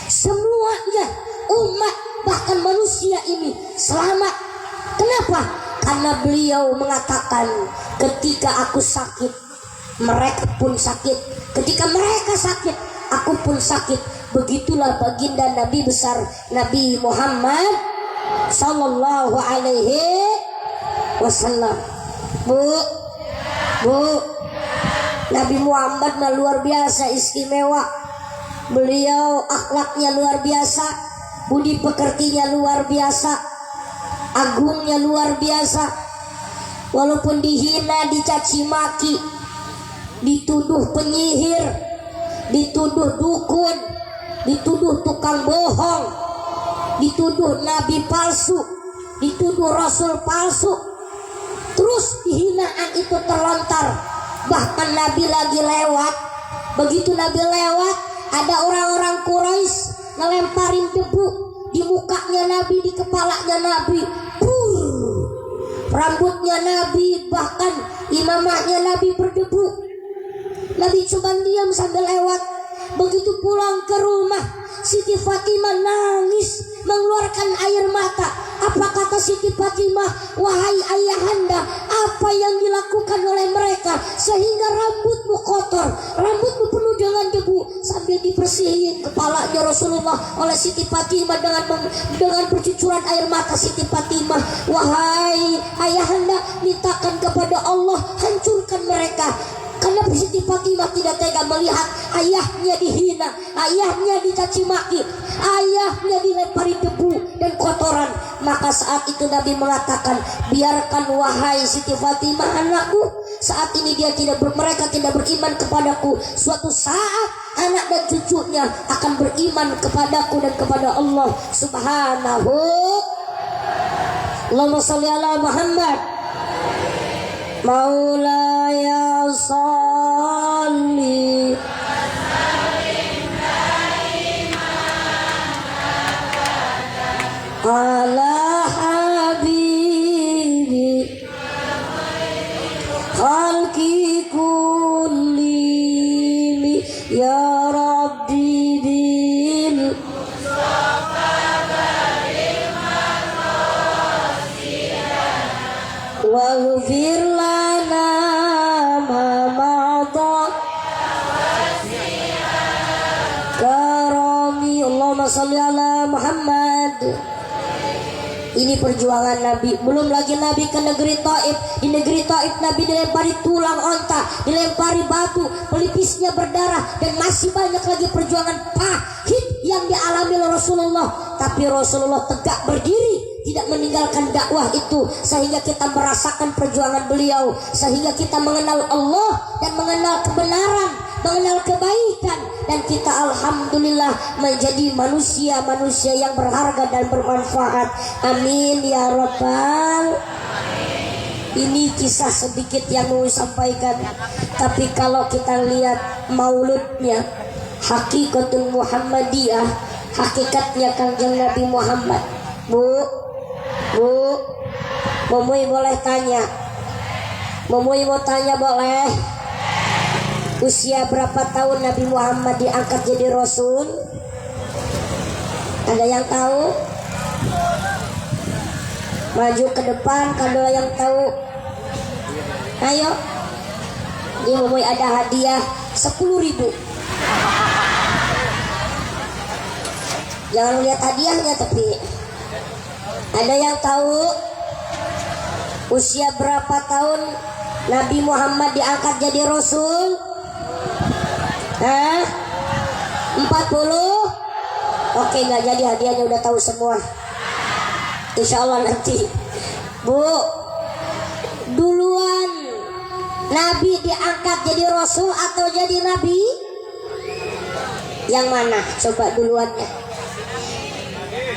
Speaker 1: semuanya umat bahkan manusia ini selamat. Kenapa? Karena beliau mengatakan, ketika aku sakit mereka pun sakit, ketika mereka sakit aku pun sakit. Begitulah baginda Nabi besar Nabi Muhammad sallallahu alaihi wasallam. Bu, Nabi Muhammad luar biasa istimewa. Beliau akhlaknya luar biasa, budi pekertinya luar biasa, agungnya luar biasa. Walaupun dihina, dicaci maki, dituduh penyihir, dituduh dukun, dituduh tukang bohong, dituduh nabi palsu, dituduh rasul palsu, terus hinaan itu terlontar. Bahkan Nabi lagi lewat, begitu Nabi lewat, ada orang-orang Quraisy ngelemparin debu di mukanya Nabi, di kepalanya Nabi, rambutnya Nabi, bahkan imamahnya Nabi berdebu. Nabi cuma diam sambil lewat. Begitu pulang ke rumah, Siti Fatimah nangis mengeluarkan air mata. Apa kata Siti Fatimah? Wahai ayahanda, apa yang dilakukan oleh mereka sehingga rambutmu kotor, rambutmu penuh dengan debu? Sambil dibersihin kepalanya Rasulullah oleh Siti Fatimah dengan bercucuran air mata Siti Fatimah. Wahai ayahanda, mintakan kepada Allah hancurkan mereka. Karena Siti Fatimah tidak tega melihat ayahnya dihina, ayahnya dicaci maki, ayahnya dilempari debu dan kotoran. Maka saat itu Nabi mengatakan, biarkan wahai Siti Fatimah anakku, saat ini mereka tidak beriman kepadaku. Suatu saat anak dan cucunya akan beriman kepadaku dan kepada Allah Subhanahu. Allahumma sholli ala Muhammad. Maulaya sholli ala habibi khalqi kulli ya rabbi bil waghfir lana ma madha karami. Allahumma sholli ala Muhammad. Ini perjuangan Nabi. Belum lagi Nabi ke negeri Taif. Di negeri Taif Nabi dilempari tulang onta, dilempari batu, pelipisnya berdarah, dan masih banyak lagi perjuangan pahit yang dialami oleh Rasulullah. Tapi Rasulullah tegak berdiri, tidak meninggalkan dakwah itu, sehingga kita merasakan perjuangan beliau, sehingga kita mengenal Allah dan mengenal kebenaran, mengenal kebaikan, dan kita alhamdulillah menjadi manusia-manusia yang berharga dan bermanfaat. Amin ya rabbal. Ini kisah sedikit yang mau sampaikan. Tapi kalau kita lihat mauludnya, hakikatul Muhammadiyah, hakikatnya Kanjeng Nabi Muhammad. Bu, Momoi boleh tanya? Momoi mau tanya boleh? Usia berapa tahun Nabi Muhammad diangkat jadi Rasul? Ada yang tahu? Maju ke depan kalau yang tahu. Ayo. Ini Momoi ada hadiah 10.000. Jangan lihat hadiahnya tapi. Ada yang tahu usia berapa tahun Nabi Muhammad diangkat jadi Rasul? 40? Oke, nggak jadi hadiahnya, udah tahu semua. Insya Allah nanti. Bu, duluan Nabi diangkat jadi Rasul atau jadi Nabi? Yang mana? Coba duluannya.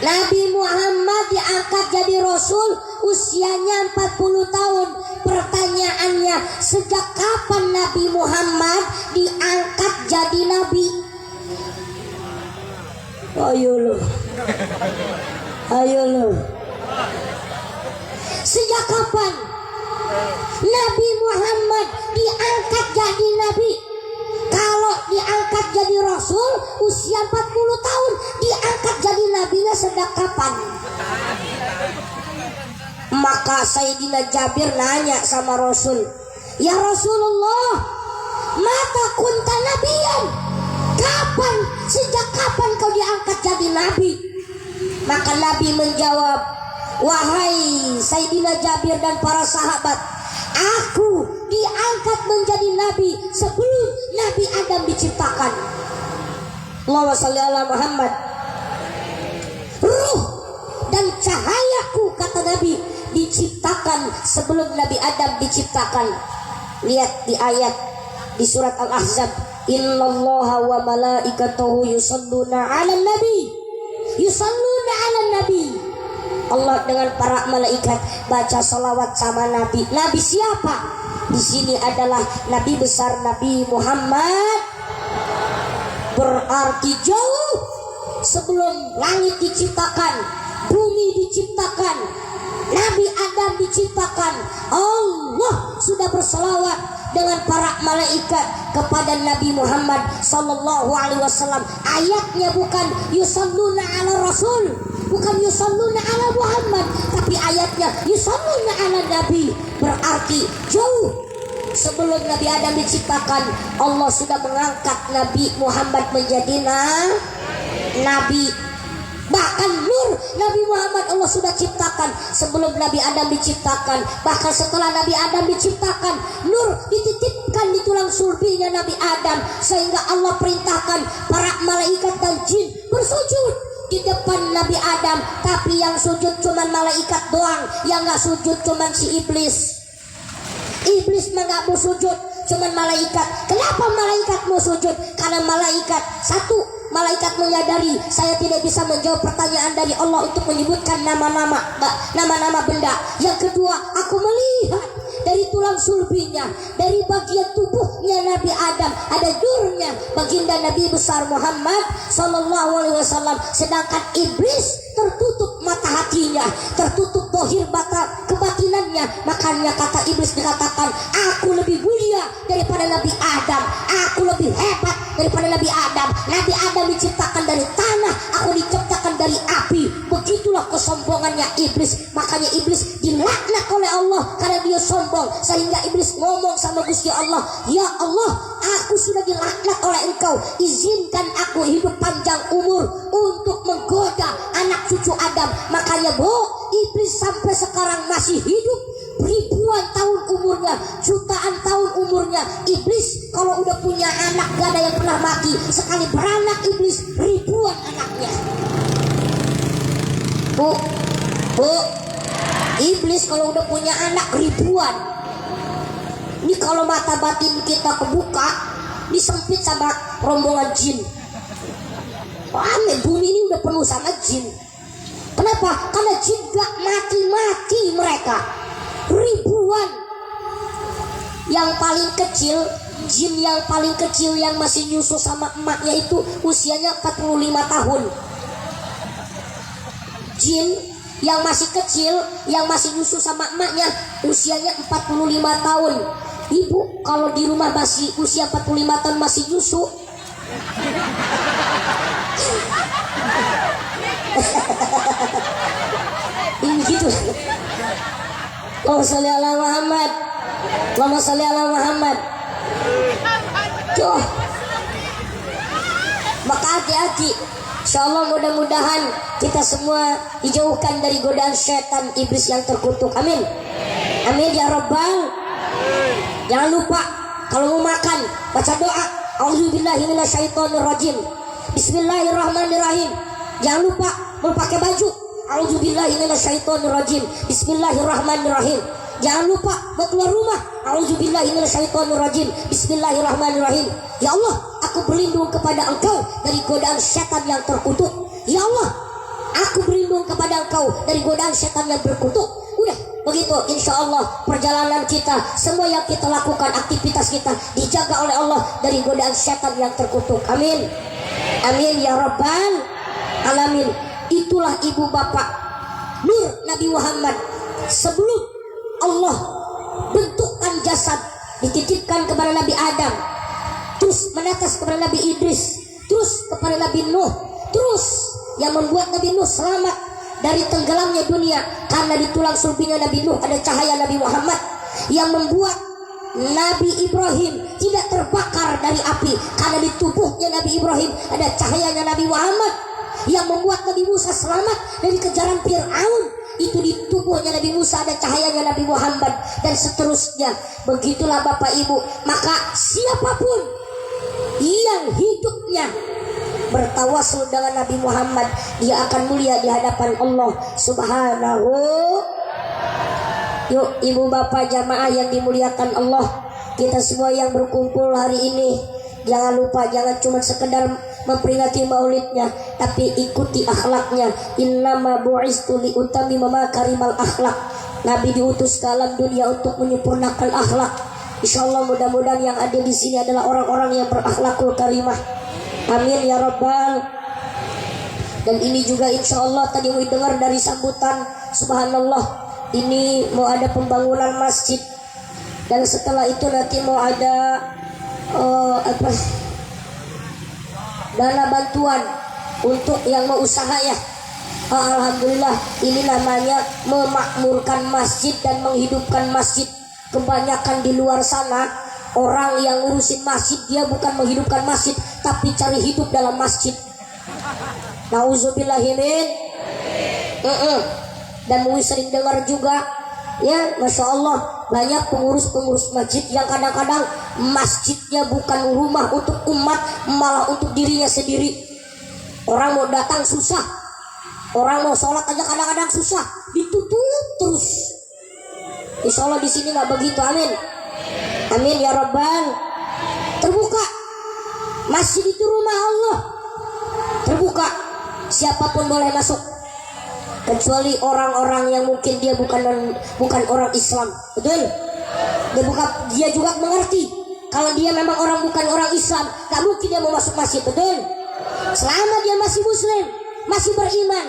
Speaker 1: Nabi Muhammad diangkat jadi Rasul usianya 40 tahun. Pertanyaannya, sejak kapan Nabi Muhammad diangkat jadi Nabi? Ayo lo. Sejak kapan Nabi Muhammad diangkat jadi Nabi? Kalau diangkat jadi Rasul usia 40 tahun, diangkat jadi Nabinya sejak kapan? Maka Sayyidina Jabir nanya sama Rasul, ya Rasulullah, mata kunta nabiyan? Kapan, sejak kapan kau diangkat jadi Nabi? Maka Nabi menjawab, wahai Sayyidina Jabir dan para sahabat, aku diangkat menjadi Nabi sebelum Nabi Adam diciptakan. Allahumma shalli ala Muhammad. Ruh dan cahayaku, kata Nabi, diciptakan sebelum Nabi Adam diciptakan. Lihat di ayat di surat Al-Ahzab, innallaha wa malaikatahu yusalluna 'alan nabi. Yusalluna 'alan nabi. Allah dengan para malaikat baca salawat sama Nabi. Nabi siapa? Di sini adalah Nabi besar Nabi Muhammad. Berarti jauh sebelum langit diciptakan, bumi diciptakan, Nabi Adam diciptakan, Allah sudah berselawat dengan para malaikat kepada Nabi Muhammad sallallahu alaihi wasallam. Ayatnya bukan yusalluna ala rasul, bukan yusalluna ala Muhammad, tapi ayatnya yusalluna ala Nabi. Berarti jauh sebelum Nabi Adam diciptakan, Allah sudah mengangkat Nabi Muhammad menjadi Nabi. Bahkan nur Nabi Muhammad Allah sudah ciptakan sebelum Nabi Adam diciptakan. Bahkan setelah Nabi Adam diciptakan, nur dititipkan di tulang sulbinya Nabi Adam, sehingga Allah perintahkan para malaikat dan jin bersujud di depan Nabi Adam. Tapi yang sujud cuman malaikat doang, yang gak sujud cuman si iblis. Iblis mah gak mau sujud, cuman malaikat. Kenapa malaikat mau sujud? Karena malaikat, satu, malaikat menyadari saya tidak bisa menjawab pertanyaan dari Allah untuk menyebutkan nama-nama benda. Yang kedua, aku melihat dari tulang sulbinya, dari bagian tubuhnya Nabi Adam ada nurnya baginda Nabi besar Muhammad sallallahu alaihi wasallam. Sedangkan iblis tertutup mata hatinya, tertutup dohir mata kebatinannya. Makanya kata iblis dikatakan, aku lebih mulia daripada Nabi Adam, aku lebih hebat daripada Nabi Adam. Nabi Adam diciptakan dari tanah, aku diciptakan dari api. Begitulah kesombongannya iblis. Makanya iblis dilaknat oleh Allah karena dia sombong, sehingga iblis ngomong sama Gusti Allah, ya Allah, aku sudah dilaknat oleh engkau, izinkan aku hidup panjang umur untuk menggoda anak cucu Adam. Makanya iblis sampai sekarang masih hidup, ribuan tahun umurnya, jutaan tahun umurnya. Iblis kalau udah punya anak gak ada yang pernah mati. Sekali beranak iblis ribuan anaknya. Bu, iblis kalau udah punya anak ribuan. Ini kalau mata batin kita kebuka, disempit sama rombongan jin. Rame, bumi ini udah penuh sama jin. Kenapa? Karena jin gak mati-mati mereka. Ribuan. Yang paling kecil, jin yang paling kecil yang masih nyusu sama emaknya itu usianya 45 tahun. Jin yang masih kecil, yang masih nyusu sama emaknya usianya 45 tahun. Ibu kalau di rumah masih usia 45 tahun masih nyusu, ini gitu. Allahumma sholli ala Muhammad. Allahumma sholli ala Muhammad. Tuh. Maka hati-hati. Insyaallah mudah-mudahan kita semua dijauhkan dari godaan setan iblis yang terkutuk. Amin. Amin ya rabbal. Jangan lupa kalau mau makan baca doa. A'udzubillahi minasyaitonirrajim. Bismillahirrahmanirrahim. Jangan lupa mau pakai baju. A'udzubillahi minasyaitonirrajim. Bismillahirrahmanirrahim. Jangan lupa mau keluar rumah. A'udzubillahi minasyaitonirrajim. Bismillahirrahmanirrahim. Ya Allah, aku berlindung kepada Engkau dari godaan setan yang terkutuk. Ya Allah, aku berlindung kepada Engkau dari godaan setan yang berkutuk. Udah begitu, insya Allah perjalanan kita, semua yang kita lakukan, aktivitas kita dijaga oleh Allah dari godaan setan yang terkutuk. Amin. Amin ya rabbal alamin. Itulah ibu bapak nur Nabi Muhammad. Sebelum Allah bentukkan jasad, dititipkan kepada Nabi Adam, terus menetes kepada Nabi Idris, terus kepada Nabi Nuh, terus yang membuat Nabi Nuh selamat dari tenggelamnya dunia karena di tulang sulbinya Nabi Nuh ada cahaya Nabi Muhammad, yang membuat Nabi Ibrahim tidak terbakar dari api karena di tubuhnya Nabi Ibrahim ada cahayanya Nabi Muhammad, yang membuat Nabi Musa selamat dari kejaran Fir'aun, itu di tubuhnya Nabi Musa ada cahayanya Nabi Muhammad, dan seterusnya. Begitulah Bapak Ibu. Maka siapapun yang hidupnya bertawasul dengan Nabi Muhammad, dia akan mulia di hadapan Allah Subhanahu. Yuk ibu bapak jamaah yang dimuliakan Allah, kita semua yang berkumpul hari ini, jangan lupa, jangan cuma sekedar memperingati maulidnya, tapi ikuti akhlaknya. Innama bu'istu liutammima makarimal akhlak. Nabi diutus ke alam dunia untuk menyempurnakan akhlak. Insyaallah mudah-mudahan yang ada di sini adalah orang-orang yang berakhlakul karimah. Amin ya rabbal. Dan ini juga insyaallah tadi mau dengar dari sambutan, subhanallah, ini mau ada pembangunan masjid, dan setelah itu nanti mau ada dana bantuan untuk yang mau usaha ya. Alhamdulillah, ini namanya memakmurkan masjid dan menghidupkan masjid. Kebanyakan di luar sana orang yang ngurusin masjid, dia bukan menghidupkan masjid tapi cari hidup dalam masjid. Nauzubillahimin. Dan Mui sering dengar juga ya, Masya Allah, banyak pengurus-pengurus masjid yang kadang-kadang masjidnya bukan rumah untuk umat, malah untuk dirinya sendiri. Orang mau datang susah, orang mau sholat aja kadang-kadang susah, ditutup terus. Insya Allah di sini nggak begitu. Amin. Amin ya rabbal. Terbuka. Masjid itu rumah Allah. Terbuka. Siapapun boleh masuk, kecuali orang-orang yang mungkin dia bukan orang Islam. Betul? Dia juga mengerti kalau dia memang bukan orang Islam, nggak mungkin dia mau masuk masjid. Betul? Selama dia masih muslim, masih beriman,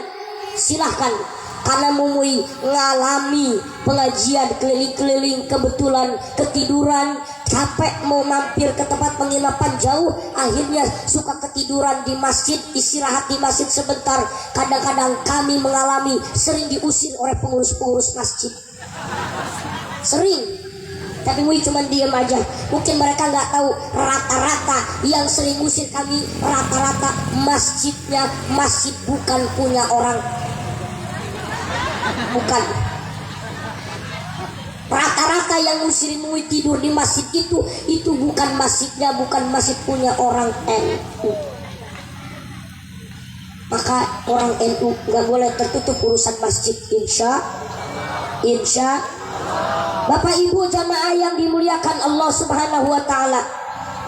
Speaker 1: silahkan. Karena Mumui ngalami pengajian keliling-keliling, kebetulan ketiduran, capek mau mampir ke tempat penginapan jauh, akhirnya suka ketiduran di masjid, istirahat di masjid sebentar. Kadang-kadang kami mengalami sering diusir oleh pengurus-pengurus masjid, sering. Tapi Mui cuma diam aja. Mungkin mereka nggak tahu rata-rata yang sering usir kami, rata-rata masjidnya masjid bukan punya orang. Bukan. Rata-rata yang ngusirin Mui tidur di masjid itu bukan masjidnya, bukan masjid punya orang NU. Maka orang NU nggak boleh tertutup urusan masjid, insya Bapak Ibu jamaah yang dimuliakan Allah Subhanahu wa Ta'ala.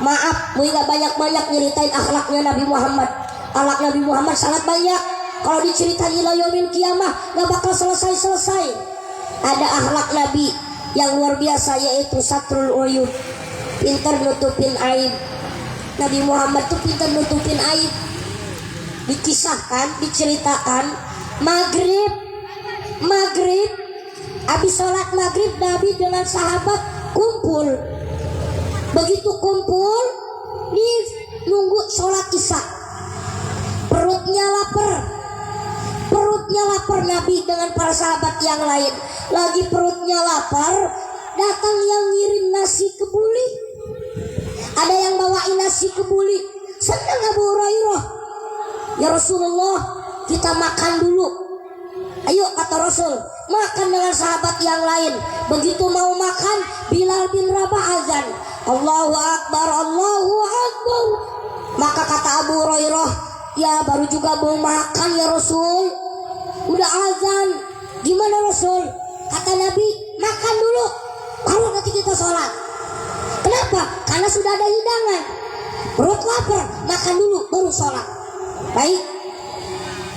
Speaker 1: Maaf, Mui nggak banyak-banyak nyeritain akhlaknya Nabi Muhammad. Akhlak Nabi Muhammad sangat banyak. Kalau diceritain ila yaumil kiamah nggak bakal selesai. Ada akhlak Nabi yang luar biasa, yaitu satrul uyub, pintar nutupin aib. Nabi Muhammad tuh pintar nutupin aib. Dikisahkan, diceritakan maghrib habis sholat maghrib Nabi dengan sahabat kumpul. Begitu kumpul nunggu sholat isya, perutnya lapar Nabi dengan para sahabat yang lain. Lagi perutnya lapar, datang yang ngirim nasi kebuli. Ada yang bawain nasi kebuli. Senang Abu Hurairah, ya Rasulullah, kita makan dulu. Ayo, kata Rasul, makan dengan sahabat yang lain. Begitu mau makan, Bilal bin Rabah azan, Allahu Akbar, Allahu Akbar. Maka kata Abu Hurairah, ya baru juga mau makan ya Rasul, udah azan. Gimana Rasul? Kata Nabi, makan dulu, baru nanti kita sholat. Kenapa? Karena sudah ada hidangan. Perut lapar, makan dulu, baru sholat. Baik,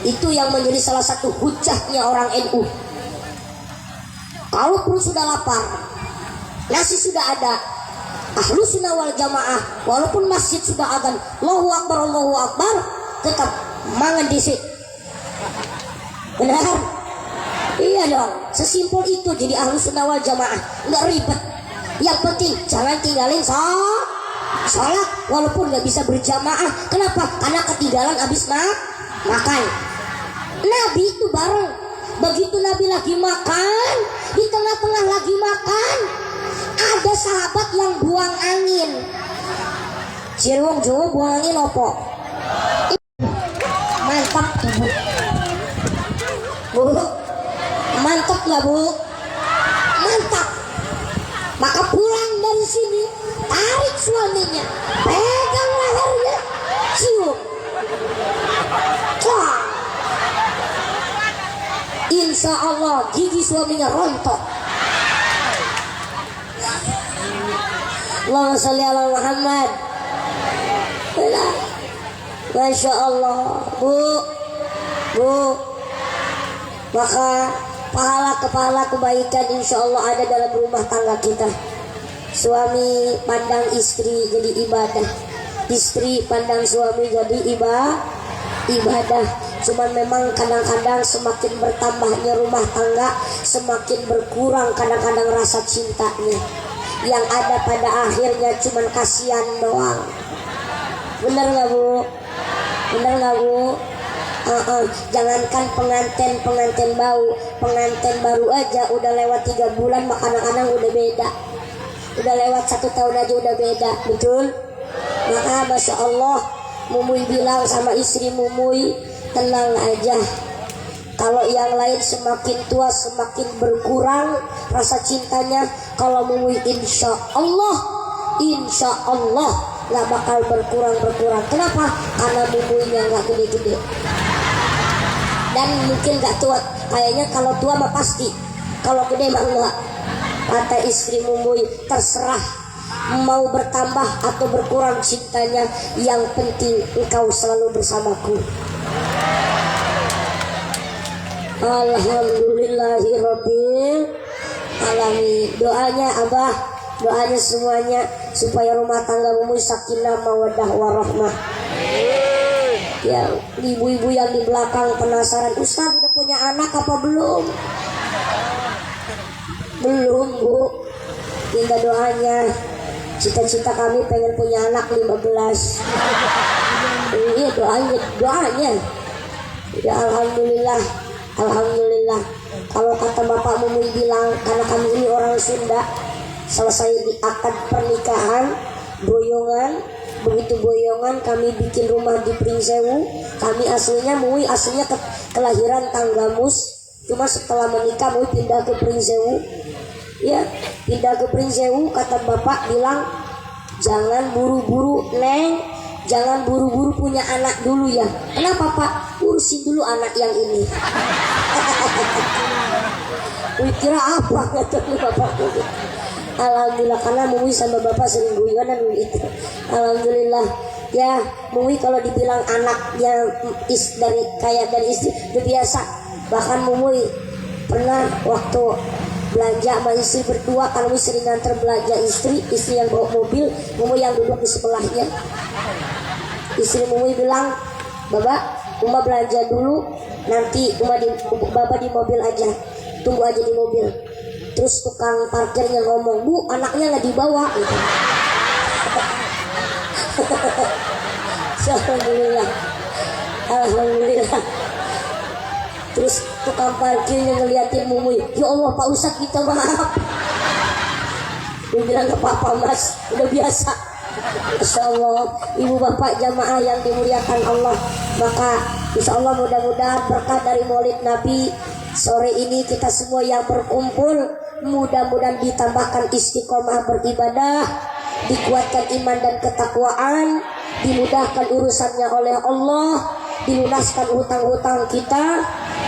Speaker 1: itu yang menjadi salah satu hujahnya orang NU. Kalau perut sudah lapar, nasi sudah ada, Ahlus Sunnah wal Jamaah, walaupun masjid sudah azan, Allahu Akbar, tetap mangan disik. Benar? Iya dong, sesimpel itu jadi Ahlus Sunnah wal Jamaah, nggak ribet. Yang penting jangan tinggalin sholat, walaupun nggak bisa berjamaah. Kenapa? Karena ketinggalan habis makan. Nabi itu bareng. Begitu Nabi lagi makan, di tengah-tengah lagi makan, ada sahabat yang buang angin. Cirwong Jawa buang angin opo? Mantap tuh Bu. Mantap nggak Bu? Mantap. Maka pulang dari sini, tarik suaminya, pegang lehernya, cium. Wah. Insya Allah gigi suaminya rontok. Allahumma sholli ala Muhammad. Masya Allah, Bu. Maka pahala kebaikan insya Allah ada dalam rumah tangga kita. Suami pandang istri jadi ibadah, istri pandang suami jadi ibadah. Cuman memang kadang-kadang semakin bertambahnya rumah tangga, semakin berkurang kadang-kadang rasa cintanya. Yang ada pada akhirnya cuman kasihan doang. Bener gak Bu? Jangankan pengantin bau, pengantin baru aja udah lewat 3 bulan kadang-kadang udah beda. Udah lewat 1 tahun aja udah beda, betul? Maka Masya Allah, Mumuy bilang sama istri Mumuy, tenang aja. Kalau yang lain semakin tua semakin berkurang rasa cintanya, kalau Mumuy insya Allah gak bakal berkurang. Kenapa? Karena Mumuynya gak gede-gede. Dan mungkin gak tua, kayaknya kalau tua mah pasti, kalau gede mah enggak. Kata istri Mumuy, terserah mau bertambah atau berkurang cintanya, yang penting engkau selalu bersamaku. Alhamdulillahirabbil alamin. Doanya Abah, doanya semuanya supaya rumah tangga Mumuy sakinah mawaddah warahmah. Ya, ibu-ibu yang di belakang penasaran, Ustaz udah punya anak apa belum? Belum Bu. Minta doanya. Cita-cita kami pengen punya anak 15. Iya doanya. Ya Alhamdulillah. Kalau kata Bapak Mumuy bilang, karena kami ini orang Sunda, selesai di akad pernikahan, boyongan. Begitu boyongan kami bikin rumah di Pringsewu. Kami aslinya Mumuy aslinya kelahiran Tanggamus Cuma setelah menikah mau pindah ke Pringsewu, ya pindah ke Pringsewu, kata bapak bilang jangan buru-buru neng, jangan buru-buru punya anak dulu ya. Kenapa pak? Urusin dulu anak yang ini. Kira apa kata bapak? Alhamdulillah, karena Mui sama bapak sering guyonan gitu. Alhamdulillah ya, Mui kalau dibilang anak yang dari istri udah biasa. Bahkan Mui pernah waktu belanja sama istri berdua, kan Mui sering nganter belanja istri yang bawa mobil, Mui yang duduk di sebelahnya. Istri Mui bilang, Baba, Uma belanja dulu, nanti Baba di mobil aja, tunggu aja di mobil. Terus tukang parkirnya ngomong, Bu, anaknya nggak dibawa gitu. Alhamdulillah, alhamdulillah. Terus tukang parkirnya ngeliatin Mumui, ya Allah Pak Ustadz kita maaf. Dia bilang nggak apa-apa mas, udah biasa. Insya Allah, ibu bapak jamaah yang dimuliakan Allah, maka insya Allah mudah-mudahan berkah dari Maulid Nabi sore ini kita semua yang berkumpul, mudah-mudahan ditambahkan istiqomah beribadah, dikuatkan iman dan ketakwaan, dimudahkan urusannya oleh Allah, dilunaskan hutang-hutang kita,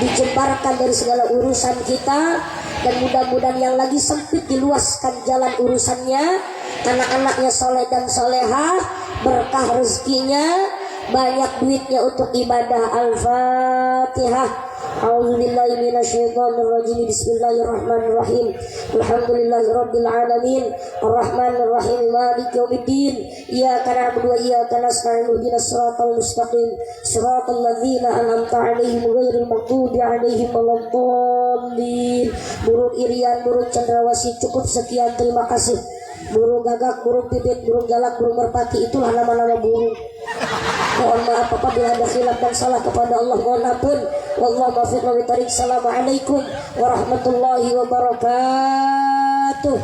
Speaker 1: dijembarkan dari segala urusan kita, dan mudah-mudahan yang lagi sempit diluaskan jalan urusannya, anak-anaknya soleh dan solehah, berkah rezekinya, banyak duitnya untuk ibadah. Al-Fatihah. A'udzubillahi minasyaitonirrajim. Bismillahirrahmanirrahim. Alhamdulillahirabbil alamin. Arrahmanirrahim. Maliki yaumiddin. Iyyaka na'budu wa iyyaka nasta'in. Ihdinas siratal mustaqim. Shiratal ladzina an'amta 'alaihim ghairil maghdubi 'alaihim waladdallin. Burung irian, burung cendrawasih, cukup sekian, terima kasih. Burung gagak, burung pipit, burung jalak, burung merpati, itulah nama-nama burung. Mohon maaf apabila ada khilaf dan salah kepada Allah, mohon ampun. Wallahu muwaffiq wa bittarik. Assalamualaikum warahmatullahi wabarakatuh.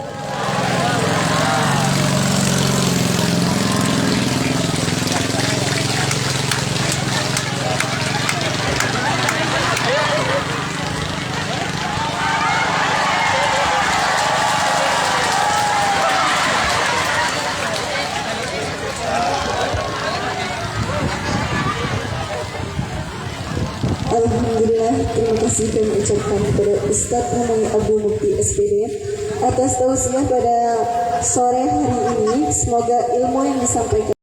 Speaker 6: Alhamdulillah, terima kasih kami ucapkan kepada Ustadz Muhammad Abdul Mukti SPD atas tausiah pada sore hari ini. Semoga ilmu yang disampaikan